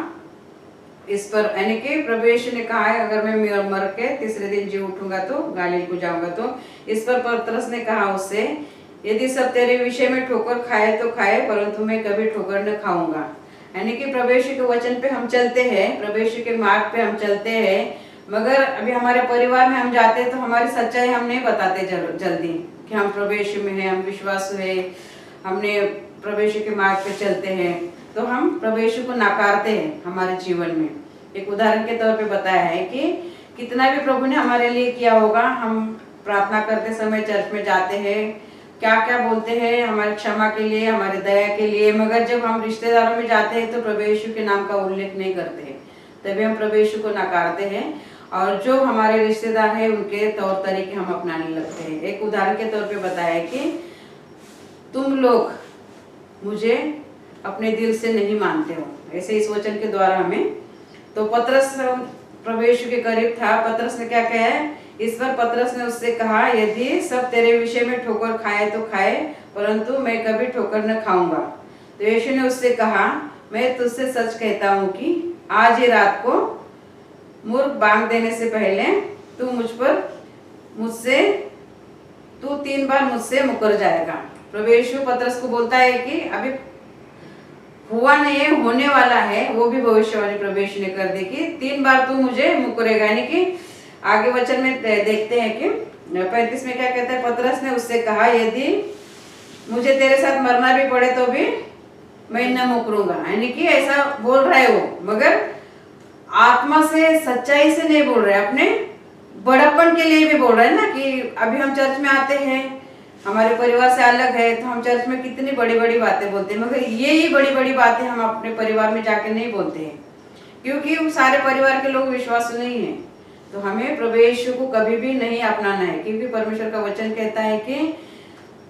इस पर यानी कि प्रभु यीशु ने कहा है, अगर मैं मर के तीसरे दिन जी उठूंगा तो गलील को जाऊंगा। तो इस पर पतरस ने कहा उससे, यदि सब तेरे विषय में ठोकर खाए तो खाए, परंतु मैं कभी ठोकर न खाऊंगा। यानी कि प्रभु यीशु के वचन पे हम चलते हैं, प्रभु यीशु के मार्ग पे हम चलते हैं, मगर अभी हमारे परिवार में हम जाते हैं तो हमारी सच्चाई हम नहीं बताते जल्दी कि हम प्रभु यीशु में हैं, हम विश्वास है, हमने प्रभु यीशु के मार्ग पे चलते हैं, तो हम प्रभु यीशु को नकारते हैं हमारे जीवन में। एक उदाहरण के तौर पे बताया है कि कितना भी प्रभु ने हमारे लिए किया होगा, हम प्रार्थना करते समय चर्च में जाते हैं, क्या क्या बोलते हैं हमारी क्षमा के लिए, हमारी दया के लिए, मगर जब हम रिश्तेदारों में जाते हैं तो प्रभु यीशु के नाम का उल्लेख नहीं करते हैं, तभी हम प्रभु यीशु को नकारते हैं और जो हमारे रिश्तेदार हैं उनके तौर तरीके हम अपनाने लगते हैं। एक उदाहरण के तौर पे बताया है कि तुम लोग मुझे अपने दिल से नहीं मानते हो, ऐसे इस वचन के द्वारा हमें। तो पतरस प्रभु यीशु के करीब था, पतरस ने क्या कहा है, इस पर पतरस ने उससे कहा, यदि सब तेरे विषय में ठोकर खाए तो खाए, परंतु मैं कभी ठोकर न खाऊंगा। तो यीशु ने उससे कहा, मैं तुझसे सच कहता हूँ कि आज ही रात को मुर्ग बांग देने से पहले तू तू 3 बार मुझसे मुकर जाएगा। प्रभु यीशु पतरस को बोलता है कि अभी हुआ नहीं है, होने वाला है, वो भी भविष्यवाणी प्रभु यीशु ने कर दी कि 3 बार तू मुझे मुकरेगा। यानी कि आगे वचन में देखते हैं कि 35 में क्या कहता है, पतरस ने उससे कहा, यदि मुझे तेरे साथ मरना भी पड़े तो भी मैं न मुकरूंगा। यानी कि ऐसा बोल रहा है वो, मगर आत्मा से, सच्चाई से नहीं बोल रहे, अपने बड़प्पन के लिए भी बोल रहे हैं ना। कि अभी हम चर्च में आते हैं, हमारे परिवार से अलग है, तो हम चर्च में कितनी बड़ी बड़ी बातें बोलते हैं, मगर ये ही बड़ी बड़ी बातें हम अपने परिवार में जाके नहीं बोलते हैं, क्योंकि सारे परिवार के लोग विश्वासु नहीं है। तो हमें प्रभु यीशु को कभी भी नहीं अपनाना है, क्योंकि परमेश्वर का वचन कहता है कि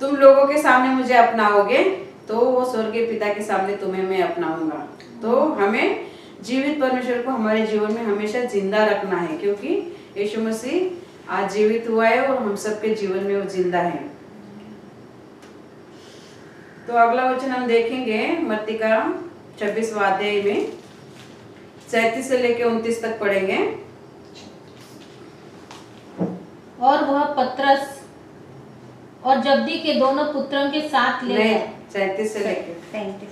तुम लोगों के सामने मुझे अपनाओगे तो वो स्वर्गीय पिता के सामने तुम्हें मैं अपनाऊंगा। तो हमें जीवित परमेश्वर को हमारे जीवन में हमेशा जिंदा रखना है, क्योंकि यीशु मसीह आज जीवित हुआ है और हम सबके जीवन में वो जिंदा है। तो अगला वचन हम देखेंगे मत्ती का 26वां अध्याय में 37 से लेके 29 तक पढ़ेंगे। और वह पतरस और जब्दी के दोनों पुत्रों के साथ ले गया। 37 से लेके 36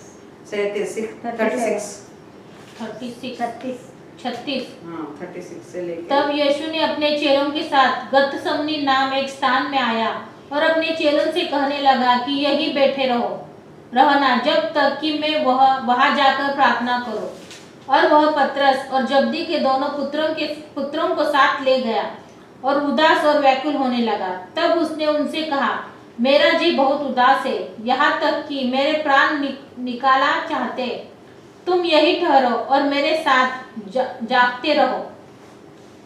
से लेके। तब यीशु ने अपने चेलों के साथ गतसमनी नाम एक स्थान में आया और अपने चेलों से कहने लगा कि यहीं बैठे रहना जब तक कि मैं वहां जाकर प्रार्थना करूं। और वह पतरस और जब्दी के दोनों पुत्रों को साथ ले गया और उदास और व्याकुल होने लगा। तब उसने उनसे कहा, मेरा जी बहुत उदास है, यहाँ तक कि मेरे प्राण निकाला चाहते। तुम यही ठहरो और मेरे साथ जागते रहो।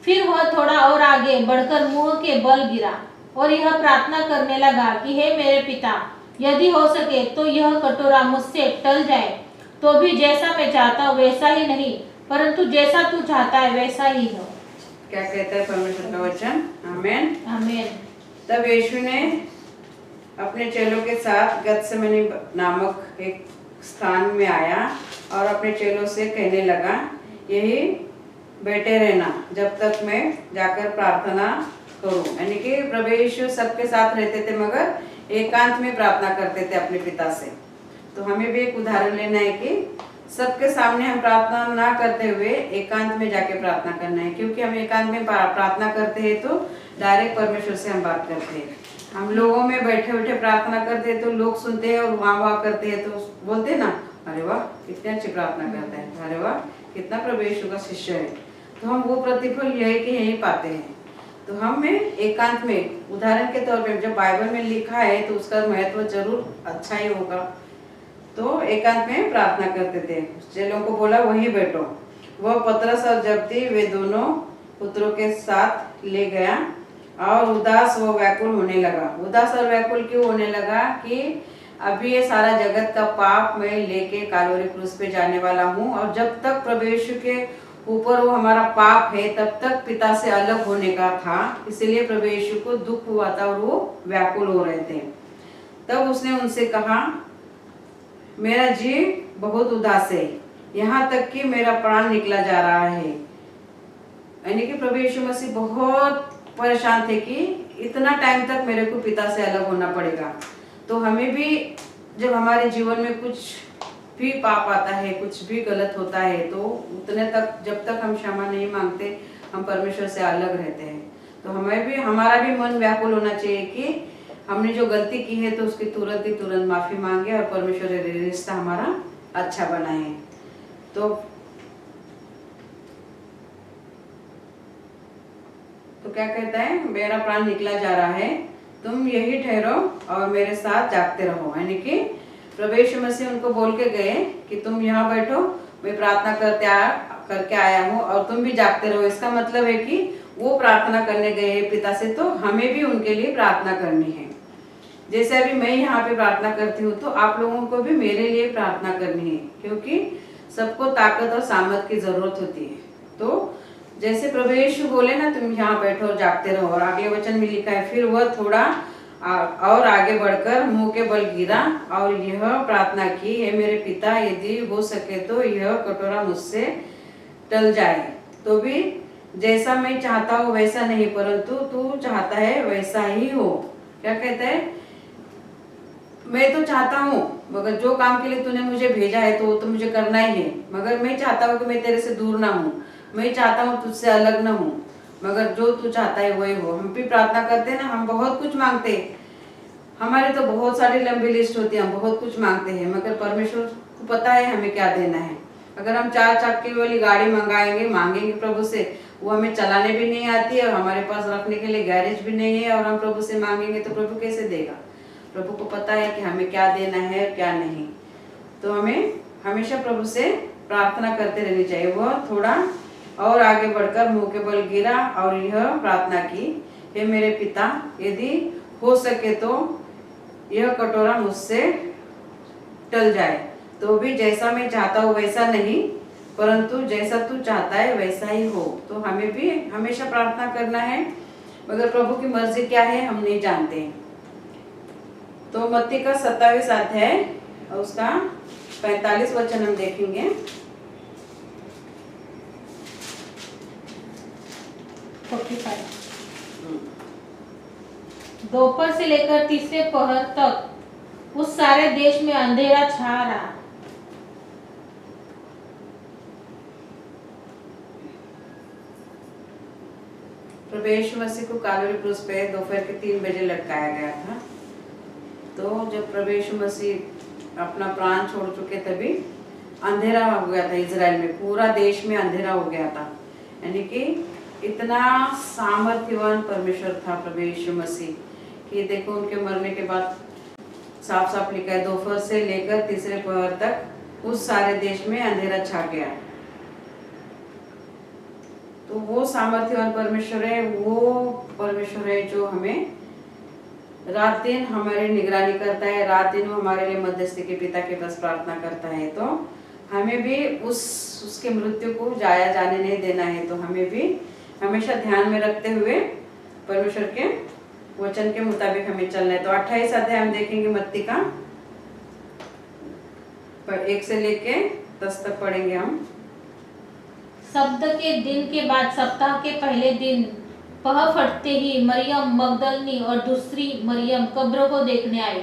फिर वह थोड़ा और आगे बढ़कर मुंह के बल गिरा और यह प्रार्थना करने लगा कि हे मेरे पिता, यदि हो सके तो यह कटोरा मुझसे टल जाए, तो भी जैसा मैं चाहता हूँ वैसा ही नहीं, परंतु जैसा तू चाहता है वैसा ही हो। क्या कहता है परमेश्वर का वचन? आमीन आमीन। तब यीशु ने अपने चेलों के साथ गतसमनी नामक एक स्थान में आया और अपने चेलों से कहने लगा, यही बैठे रहना जब तक मैं जाकर प्रार्थना करूं। यानी कि प्रभु यीशु सबके साथ रहते थे, मगर एकांत में प्रार्थना करते थे अपने पिता से। तो हमें भी एक उदाहरण लेना है कि सबके सामने हम प्रार्थना ना करते हुए एकांत में जाके प्रार्थना करना है, क्योंकि हम एकांत में प्रार्थना करते हैं तो डायरेक्ट परमेश्वर से हम बात करते हैं। हम लोगों में बैठे बैठे प्रार्थना करते हैं तो लोग सुनते हैं और वाह वाह करते हैं, तो बोलते हैं ना, अरे वाह कितनी अच्छी प्रार्थना करता है, अरे वाह कितना प्रभु यीशु का शिष्य है, तो हम वो प्रतिफल यही कि यही पाते हैं। तो हमें एकांत में, उदाहरण के तौर पर जब बाइबल में लिखा है तो उसका महत्व जरूर अच्छा ही होगा। तो एकांत में प्रार्थना करते थे, चेलों को बोला वहीं बैठो। वह पतरस और जब्दी वे दोनों पुत्रों के साथ ले गया और उदास व व्याकुल होने लगा। उदास और व्याकुल क्यों होने लगा कि अभी ये सारा जगत का पाप मैं लेके कालोरी क्रूस पे जाने वाला हूँ, और जब तक प्रभु यीशु के ऊपर वो हमारा पाप है तब तक पिता से अलग होने का था। इसलिए प्रभु यीशु को दुख हुआ था और वो व्याकुल हो रहे थे। तब उसने उनसे कहा, मेरा जी बहुत उदास है, यहाँ तक कि मेरा प्राण निकला जा रहा है। यानी कि प्रभु यीशु मसीह बहुत परेशान थे कि इतना टाइम तक मेरे को पिता से अलग होना पड़ेगा। तो हमें भी जब हमारे जीवन में कुछ भी पाप आता है, कुछ भी गलत होता है, तो उतने तक जब तक हम क्षमा नहीं मांगते हम परमेश्वर से अलग रहते हैं। तो हमें भी, हमारा भी मन व्याकुल होना चाहिए कि हमने जो गलती की है तो उसकी तुरंत माफी मांगे और परमेश्वर से रिश्ता हमारा अच्छा बनाए। तो क्या कहता है, मेरा प्राण निकला जा रहा है, तुम यही ठहरो और मेरे साथ जागते रहो। यानी कि प्रभु यीशु मसीह उनको बोल के गए कि तुम यहाँ बैठो, मैं प्रार्थना करके आया हूँ और तुम भी जागते रहो। इसका मतलब है कि वो प्रार्थना करने गए हैं पिता से, तो हमें भी उनके लिए प्रार्थना करनी है। जैसे अभी मैं यहाँ पे प्रार्थना करती हूँ तो आप लोगों को भी मेरे लिए प्रार्थना करनी है, क्योंकि सबको ताकत और सामर्थ की जरूरत होती है। तो जैसे प्रभु यीशु बोले ना, तुम यहाँ बैठो और जागते रहो, और अगले वचन में लिखा है, फिर वह थोड़ा और आगे बढ़कर मुंह के बल गिरा और यह प्रार्थना की, हे मेरे पिता, यदि हो सके तो यह कटोरा मुझसे टल जाए, तो भी जैसा मैं चाहता हूँ वैसा नहीं, परंतु तू चाहता है वैसा ही हो। क्या कहता है, मैं तो चाहता हूँ, मगर जो काम के लिए तूने मुझे भेजा है तो वो तो मुझे करना ही है, मगर मैं चाहता हूँ कि मैं तेरे से दूर ना हूँ, मैं चाहता हूँ तुझसे अलग ना हूँ, मगर जो तू चाहता है वही हो। हम भी प्रार्थना करते हैं ना, हम बहुत कुछ मांगते हैं, हमारे तो बहुत सारी लंबी लिस्ट होती है, हम बहुत कुछ मांगते हैं, मगर परमेश्वर को पता है हमें क्या देना है। अगर हम 4 चक्के वाली गाड़ी मांगेंगे प्रभु से, वो हमें चलाने भी नहीं आती है और हमारे पास रखने के लिए गैरेज भी नहीं है, और हम प्रभु से मांगेंगे तो प्रभु कैसे देगा। प्रभु को पता है कि हमें क्या देना है क्या नहीं। तो हमें हमेशा प्रभु से प्रार्थना करते रहनी चाहिए। वह थोड़ा और आगे बढ़कर मुंह के बल गिरा और यह प्रार्थना की, हे मेरे पिता, यदि हो सके तो यह कटोरा मुझसे टल जाए, तो भी जैसा मैं चाहता हूँ वैसा नहीं, परंतु जैसा तू चाहता है वैसा ही हो। तो हमें भी हमेशा प्रार्थना करना है, मगर प्रभु की मर्जी क्या है हम नहीं जानते। तो मत्ती का 27 अध्याय और उसका 45 वचन हम देखेंगे। दोपहर से लेकर तीसरे पहर तक उस सारे देश में अंधेरा छा रहा। प्रभु यीशु मसीह को कालवरी क्रूस पे दोपहर के 3 बजे लटकाया गया था। तो जब प्रभु यीशु मसीह अपना प्राण छोड़ चुके तभी अंधेरा हो गया था इजराइल में, पूरा देश में अंधेरा हो गया था। यानी कि इतना सामर्थ्यवान परमेश्वर था प्रभु यीशु मसीह कि देखो उनके मरने के बाद साफ साफ लिखा है, दोपहर से लेकर तीसरे पहर तक उस सारे देश में अंधेरा छा गया। तो वो सामर्थ्यवान परमेश्वर है, वो परमेश्वर है जो हमें रात दिन हमारी निगरानी करता है, रात दिन वो हमारे लिए मध्यस्थी के पिता के पास प्रार्थना करता है। तो हमें भी उसके मृत्यु को जाया जाने नहीं देना है। तो हमें भी हमेशा ध्यान में रखते हुए परमेश्वर के वचन के मुताबिक हमें चलना है। तो 28 अध्याय हम देखेंगे मत्ती का, 1 से लेके 10 तक पढ़ेंगे हम। शब्द के दिन के बाद सप्ताह के पहले दिन पह फटते ही मरियम मगदलनी और दूसरी मरियम कब्रों को देखने आई,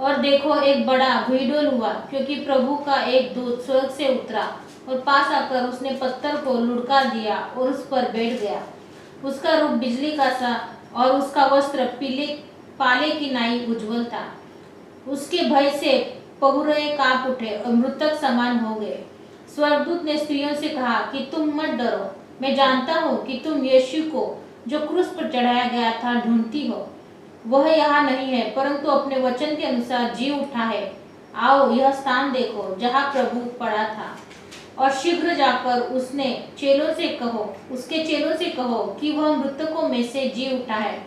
और देखो एक बड़ा भीड़ोल हुआ, क्योंकि प्रभु का एक दूत स्वर्ग से उतरा और पास आकर उसने पत्थर को लुढ़का दिया और उस पर बैठ गया। उसका रूप बिजली का सा और उसका वस्त्र पाले की नाई उज्जवल था। उसके भय से पहुरे कांप उठे और मृतक समान हो गए। स्वर्गदूत ने स्त्रियों से कहा कि तुम मत डरो, मैं जानता हूँ कि तुम यीशु को जो क्रूस पर चढ़ाया गया था ढूंढती हो। वह यहाँ नहीं है, परंतु अपने वचन के अनुसार जी उठा है। आओ यह स्थान देखो जहाँ प्रभु पड़ा था, और शीघ्र जाकर उसके चेलों से कहो कि वह मृतकों में से जी उठा है,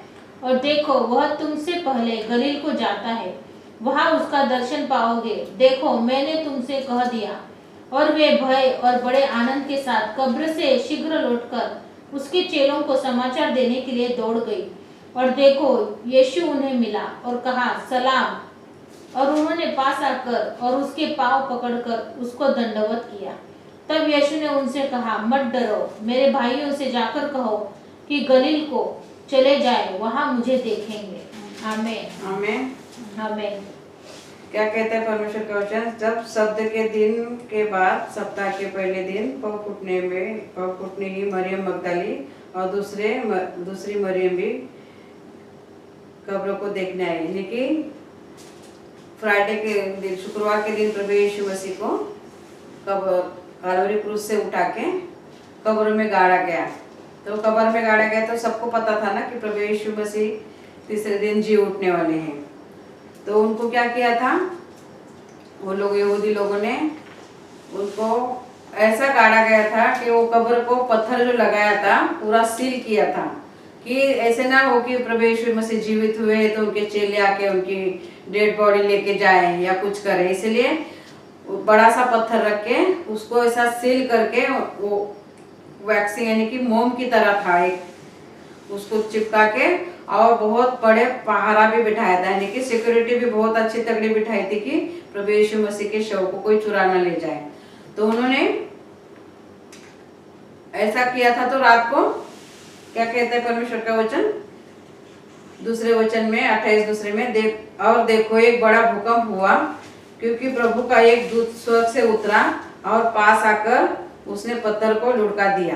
और देखो वह तुमसे पहले गलील को जाता है, वहाँ उसका दर्शन पाओगे। देखो मैंने तुमसे कह दिया। और वे भय और बड़े आनंद के साथ कब्र से शीघ्र लौटकर उसके चेलों को समाचार देने के लिए दौड़ गई। और देखो यीशु उन्हें मिला और कहा सलाम, और उन्होंने पास आकर और उसके पांव पकड़कर उसको दंडवत किया। तब यीशु ने उनसे कहा मत डरो, मेरे भाइयों से जाकर कहो कि गलील को चले जाए, वहां मुझे देखेंगे। आमीन आमीन। आमीन। क्या कहते हैं परमेश्वर का वचन? जब शब्द के दिन के बाद सप्ताह के पहले दिन पौ फूटने ही मरियम मगदली और दूसरी मरियम भी कब्र को देखने आई। यानी कि फ्राइडे के दिन, शुक्रवार के दिन प्रभु यीशु मसीह को कालवरी क्रूस से उठा के कब्र में गाड़ा गया। तो कब्र में गाड़ा गया तो सबको पता था ना कि प्रभु यीशु मसीह तीसरे दिन जी उठने वाले हैं। तो उनको क्या किया था, वो लोग यहूदी लोगों ने उनको ऐसा गाड़ा गया था कि वो कब्र को पत्थर जो लगाया था पूरा सील किया था कि ऐसे ना हो कि प्रभु यीशु मसीह जीवित हुए तो उनके चेले आके उनकी डेड बॉडी लेके जाए या कुछ करे। इसलिए बड़ा सा पत्थर रख के उसको ऐसा सील करके वो वैक्सिंग यानी कि मोम की तरह था एक, उसको चिपका के और बहुत बड़े पहरा भी बिठाया था, यानी कि सिक्योरिटी भी बहुत अच्छी तगड़ी बिठाई थी कि प्रभु यीशु मसीह के शव को कोई चुरा न ले जाए। तो उन्होंने ऐसा किया था। तो रात को क्या कहते हैं परमेश्वर का वचन दूसरे वचन में 28 दूसरे में देखो एक बड़ा भूकंप हुआ, क्योंकि प्रभु का एक दूत स्वर्ग से उतरा और पास आकर उसने पत्थर को लुढ़का दिया।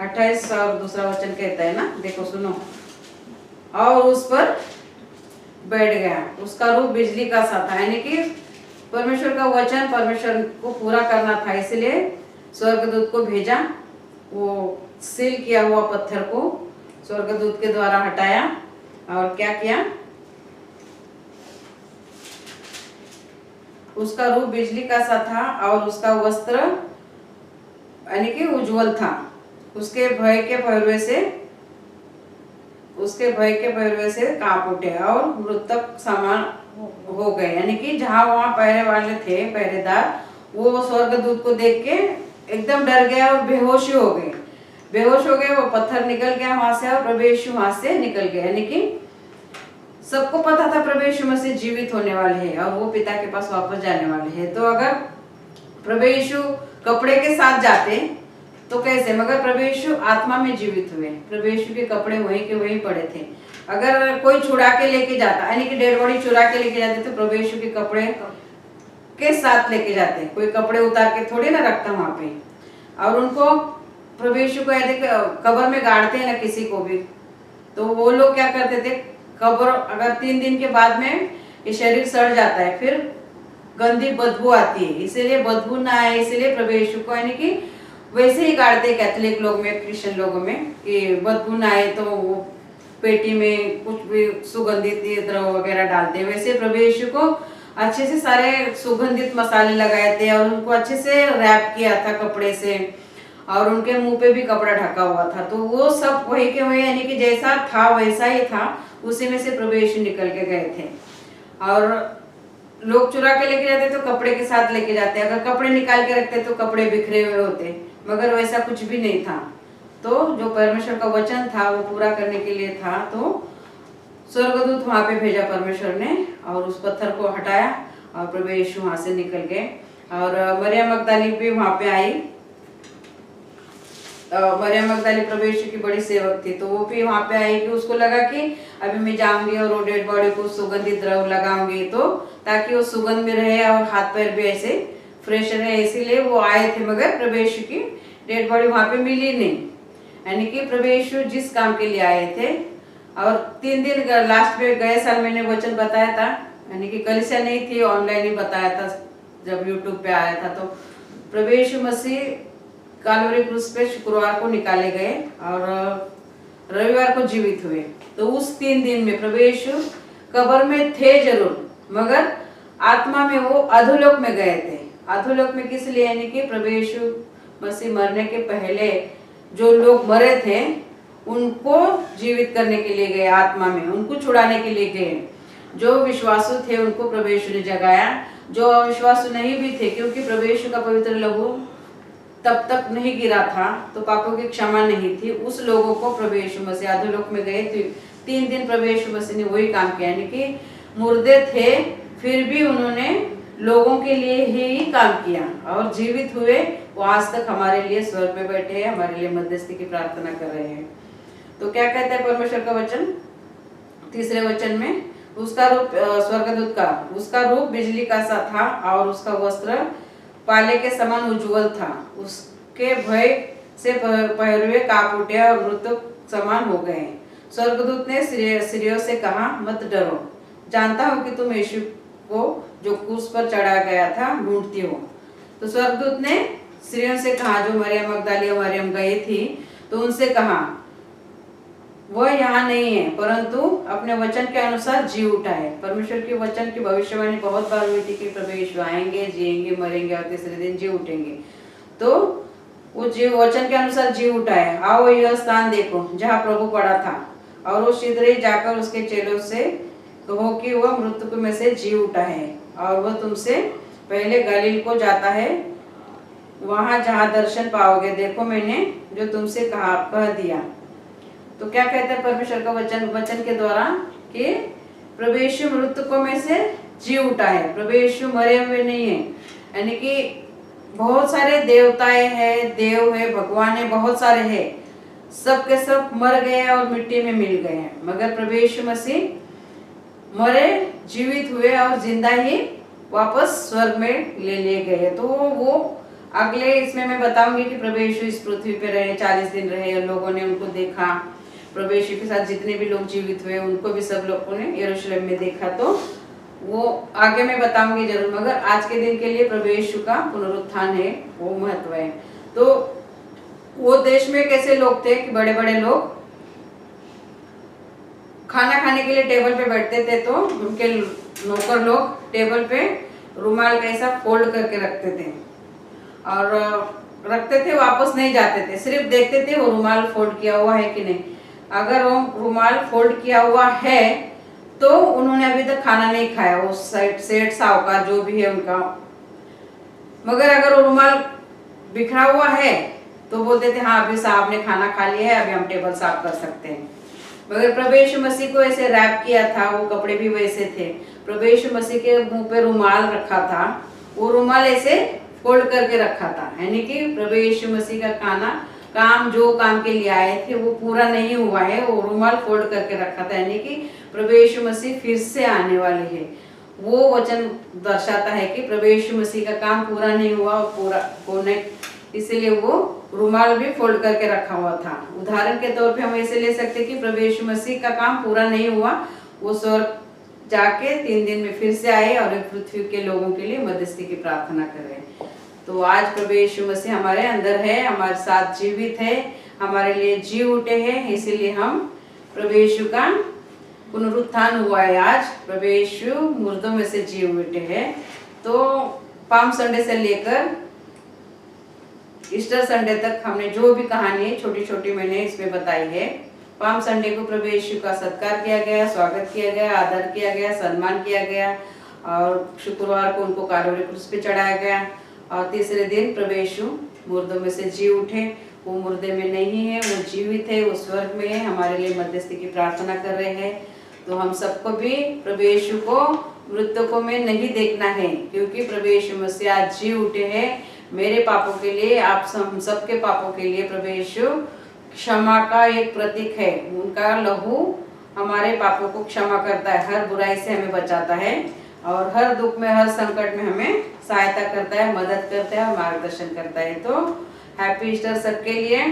28 और दूसरा वचन कहता है ना, देखो सुनो, और उस पर बैठ गया। उसका रूप बिजली का सा था, यानी कि परमेश्वर का वचन परमेश्वर को पूरा करना था, इसलिए स्वर्गदूत को भेजा। वो सील किया हुआ पत्थर को स्वर्गदूत के द्वारा हटाया और क्या किया, उसका रूप बिजली का सा था और उसका वस्त्र यानी कि उज्जवल था। उसके भय के पहरुए से कांप उठे और मृतक समान हो गए। यानी कि जहाँ वहाँ पहरे वाले थे पहरेदार, वो स्वर्गदूत को देख के एकदम डर गया और बेहोश हो गए। वो पत्थर निकल गया वहां से और प्रभु यीशु वहां से निकल गया। यानी कि सबको पता था प्रभु यीशु मसीह जीवित होने वाले हैं और वो पिता के पास वापस जाने वाले हैं। तो अगर प्रभु यीशु कपड़े के साथ जाते तो कैसे, मगर प्रभु यीशु आत्मा में जीवित हुए। प्रभु यीशु के कपड़े वहीं के वहीं पड़े थे। अगर कोई चुरा के लेके जाता, यानी कि डेड बॉडी चुरा के लेके जाते तो प्रभु यीशु के कपड़े के साथ लेके जाते, कोई कपड़े उतार के थोड़ी ना रखता वहां पे। और उनको प्रभु यीशु को यदि कब्र में गाड़ते हैं ना किसी को भी, तो वो लोग क्या करते थे, कब्र अगर 3 दिन के बाद में ये शरीर सड़ जाता है, फिर गंदी बदबू आती है, इसीलिए बदबू ना आए इसलिए प्रभु यीशु को यानी कि वैसे ही गाड़ते कैथोलिक लोग में, क्रिश्चियन लोगों में, कि बदबू ना आए तो वो पेटी में कुछ भी सुगंधित द्रव वगैरह डालते हैं। वैसे प्रभु यीशु को अच्छे से सारे सुगंधित मसाले लगाए थे और उनको अच्छे से रैप किया था कपड़े से, और उनके मुंह पे भी कपड़ा ढका हुआ था। तो वो सब वही के वही, यानी कि जैसा था वैसा ही था, उसी में से प्रभु यीशु निकल के गए थे। और लोग चुरा के लेके जाते तो कपड़े के साथ लेके जाते, अगर कपड़े निकाल के रखते तो कपड़े बिखरे हुए होते, मगर वैसा कुछ भी नहीं था। तो जो परमेश्वर का वचन था वो पूरा करने के लिए था। तो स्वर्गदूत वहां पे भेजा परमेश्वर ने और उस पत्थर को हटाया और प्रभु यीशु वहां से निकल गए। और मरियम मगदली भी वहां पे आई। मरियम मगदली प्रभु यीशु की बड़ी सेवक थी, तो वो भी वहां पे आई कि उसको लगा कि अभी मैं जाऊंगी और वो डेड बॉडी को सुगंधित द्रव लगाऊंगी, तो ताकि वो सुगंध में रहे और हाथ पैर भी ऐसे फ्रेश रहे, इसीलिए वो आए थे। मगर प्रभु यीशु की डेड बॉडी वहां पे मिली नहीं, यानी कि प्रभु यीशु जिस काम के लिए आए थे। और 3 दिन लास्ट में गए साल मैंने वचन बताया था, यानी कि कलीसिया नहीं थी, ऑनलाइन ही बताया था जब यूट्यूब पे आया था। तो प्रभु यीशु मसीह कालवरी क्रूस पे शुक्रवार को निकाले गए और रविवार को जीवित हुए। तो उस 3 दिन में प्रभु यीशु कब्र में थे जरूर, मगर आत्मा में वो अधोलोक में गए थे। अधोलोक में किस लिए, यानी कि प्रभु यीशु मसीह मरने के पहले जो लोग मरे थे उनको जीवित करने के लिए गए, आत्मा में उनको छुड़ाने के लिए गए। जो विश्वासु थे उनको प्रभु यीशु ने जगाया, जो अविश्वासु नहीं भी थे, क्योंकि प्रभु यीशु का पवित्र लहू तब तक नहीं गिरा था तो पापों की क्षमा नहीं थी। उस लोगों को प्रभु यीशु मसीह अधोलोक में गए थे। 3 दिन प्रभु यीशु मसीह ने वही काम किया, यानी कि मुर्दे थे फिर भी उन्होंने लोगों के लिए ही काम किया और जीवित हुए। वो आज तक हमारे लिए स्वर्ग में बैठे हैं, हमारे लिए मध्यस्थी की प्रार्थना कर रहे हैं। तो क्या कहता है परमेश्वर का वचन 3रे वचन में, उसका रूप स्वर्गदूत का, उसका रूप बिजली का सा था और उसका वस्त्र पाले के समान उज्जवल था। उसके भय से पहरुए कांप उठे और मृतक समान हो गए। स्वर्गदूत ने स्त्रियों से कहा, मत डरो, जानता हूं कि तुम यीशु को जो क्रूस पर चढ़ाया गया था ढूंढती हो। तो स्वर्गदूत ने स्त्रियों से कहा, जो मरियम मगदली और मरियम गई थी, तो उनसे कहा वह यहाँ नहीं है, परंतु अपने वचन के अनुसार जी उठा है। परमेश्वर के वचन की भविष्यवाणी बहुत बार हुई थी कि प्रभु यीशु आएंगे, जिएंगे, मरेंगे और 3रे दिन जी उठेंगे। तो वो जी वचन के अनुसार जी उठा है। आओ यह स्थान देखो जहाँ प्रभु पड़ा था, और वो शीघ्र ही जाकर उसके चेलों से कहो कि वह मृतकों में से जी उठा है और वह तुमसे पहले गलील को जाता है, वहां जहाँ दर्शन पाओगे। देखो मैंने जो तुमसे कह दिया। तो क्या कहते हैं परमेश्वर का वचन के द्वारा कि प्रभु यीशु मृतकों में से जी उठा है। प्रभु यीशु मरे हुए नहीं है, यानी कि बहुत सारे देवताएं हैं, देव है, भगवान है, बहुत सारे हैं, सब के सब मर गए और मिट्टी में मिल गए हैं, मगर प्रभु यीशु मसीह मरे, जीवित हुए और जिंदा ही वापस स्वर्ग में ले लिए गए। तो वो अगले इसमें मैं बताऊंगी कि प्रभु यीशु इस पृथ्वी पे रहे, 40 दिन रहे, लोगों ने उनको देखा। प्रभु यीशु के साथ जितने भी लोग जीवित हुए उनको भी सब लोगों ने यरूशलेम में देखा। तो वो आगे मैं बताऊंगी जरूर, मगर आज के दिन के लिए प्रभु यीशु का पुनरुत्थान है, वो महत्व है। तो वो देश में कैसे लोग थे कि बड़े बड़े लोग खाना खाने के लिए टेबल पे बैठते थे, तो उनके नौकर लोग टेबल पे रुमाल कैसा फोल्ड करके रखते थे और रखते थे, वापस नहीं जाते थे, सिर्फ देखते थे वो रुमाल फोल्ड किया हुआ है कि नहीं। अगर वो रुमाल फोल्ड किया हुआ है तो उन्होंने अभी तक खाना नहीं खाया, वो सेठ साहूकार जो भी है उनका। मगर अगर वो रुमाल बिखरा हुआ है तो बोलते थे हाँ अभी साहब ने खाना खा लिया है, अभी हम टेबल साफ कर सकते हैं। मगर प्रभु यीशु मसीह को ऐसे रैप किया था, वो कपड़े भी वैसे थे। प्रभु यीशु मसीह के मुंह पे रुमाल रखा था, वो रुमाल ऐसे फोल्ड करके रखा था, यानी कि प्रभु यीशु मसीह का काम जो काम के लिए आए थे वो पूरा नहीं हुआ है, वो रुमाल फोल्ड करके रखा था, यानी कि प्रभु यीशु मसीह फिर से आने वाले हैं। वो वचन दर्शाता है कि प्रभु यीशु मसीह का काम पूरा नहीं हुआ और पूरा होने, इसलिए वो रुमाल भी फोल्ड करके रखा हुआ था। उदाहरण के तौर पे हम ऐसे ले सकते हैं कि प्रभु यीशु मसीह का काम पूरा नहीं हुआ, वो स्वर्ग जाके 3 दिन में फिर से आए और पृथ्वी के लोगों के लिए मध्यस्थी की प्रार्थना कर रहे हैं। तो आज प्रभु यीशु मसीह हमारे अंदर है, हमारे साथ जीवित है, हमारे लिए जी उठे हैं, इसीलिए हम प्रभु यीशु का पुनरुत्थान हुआ है। आज प्रभु यीशु मुर्दों में से जी उठे हैं। तो पाम संडे से लेकर ईस्टर संडे तक हमने जो भी कहानी छोटी छोटी मैंने इसमें बताई है। पाम संडे को प्रभु यीशु का सत्कार किया गया, स्वागत किया गया, आदर किया गया, सम्मान किया गया, और शुक्रवार को उनको कालवरी क्रूस पे चढ़ाया गया। और 3रे दिन प्रभु यीशु मुर्दों में से जी उठे, वो मुर्दे में नहीं है, वो जीवित है, वो स्वर्ग में है, हमारे लिए मध्यस्थी की प्रार्थना कर रहे हैं। तो हम सबको भी प्रभु यीशु को मृतकों में नहीं देखना है, क्योंकि प्रभु यीशु मसीह आज जी उठे हैं मेरे पापों के लिए, आप हम सबके पापों के लिए। प्रभु यीशु क्षमा का एक प्रतीक है, उनका लहू हमारे पापों को क्षमा करता है, हर बुराई से हमें बचाता है और हर दुख में, हर संकट में हमें सहायता करता है, मदद करता है और मार्गदर्शन करता है। तो हैप्पी ईस्टर सबके लिए।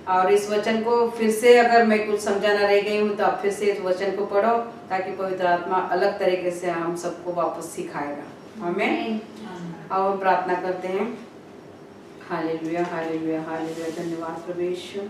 और इस वचन को फिर से अगर मैं कुछ समझाना रह गई हूँ तो आप फिर से इस वचन को पढ़ो, ताकि पवित्र आत्मा अलग तरीके से हम सबको वापस सिखाएगा। हमें और प्रार्थना करते हैं। Hallelujah hallelujah hallelujah. धन्यवाद प्रभु यीशु।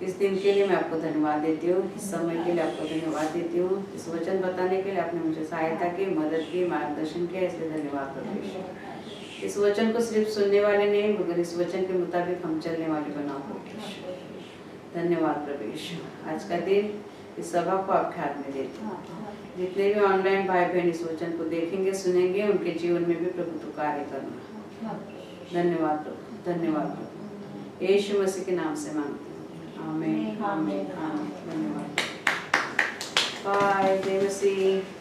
इस दिन के लिए मैं आपको धन्यवाद देती हूँ, इस समय के लिए आपको धन्यवाद देती हूँ, इस वचन बताने के लिए आपने मुझे सहायता की, मदद की, मार्गदर्शन किया, इसलिए धन्यवाद प्रभु यीशु। इस वचन को सिर्फ सुनने वाले नहीं मगर इस वचन के मुताबिक हम चलने वाले बनाओ प्रभु यीशु। धन्यवाद प्रभु यीशु। आज का दिन इस सभा को आपके हाथ में देती हूँ। जितने भी ऑनलाइन भाई बहन इस वचन को देखेंगे सुनेंगे उनके जीवन में भी प्रभु तू कार्य करना। धन्यवाद प्रभु, धन्यवाद प्रभु, यीशु मसीह के नाम से मांगते हैं, आमीन आमीन आमीन। धन्यवाद। बाय जय मसीह।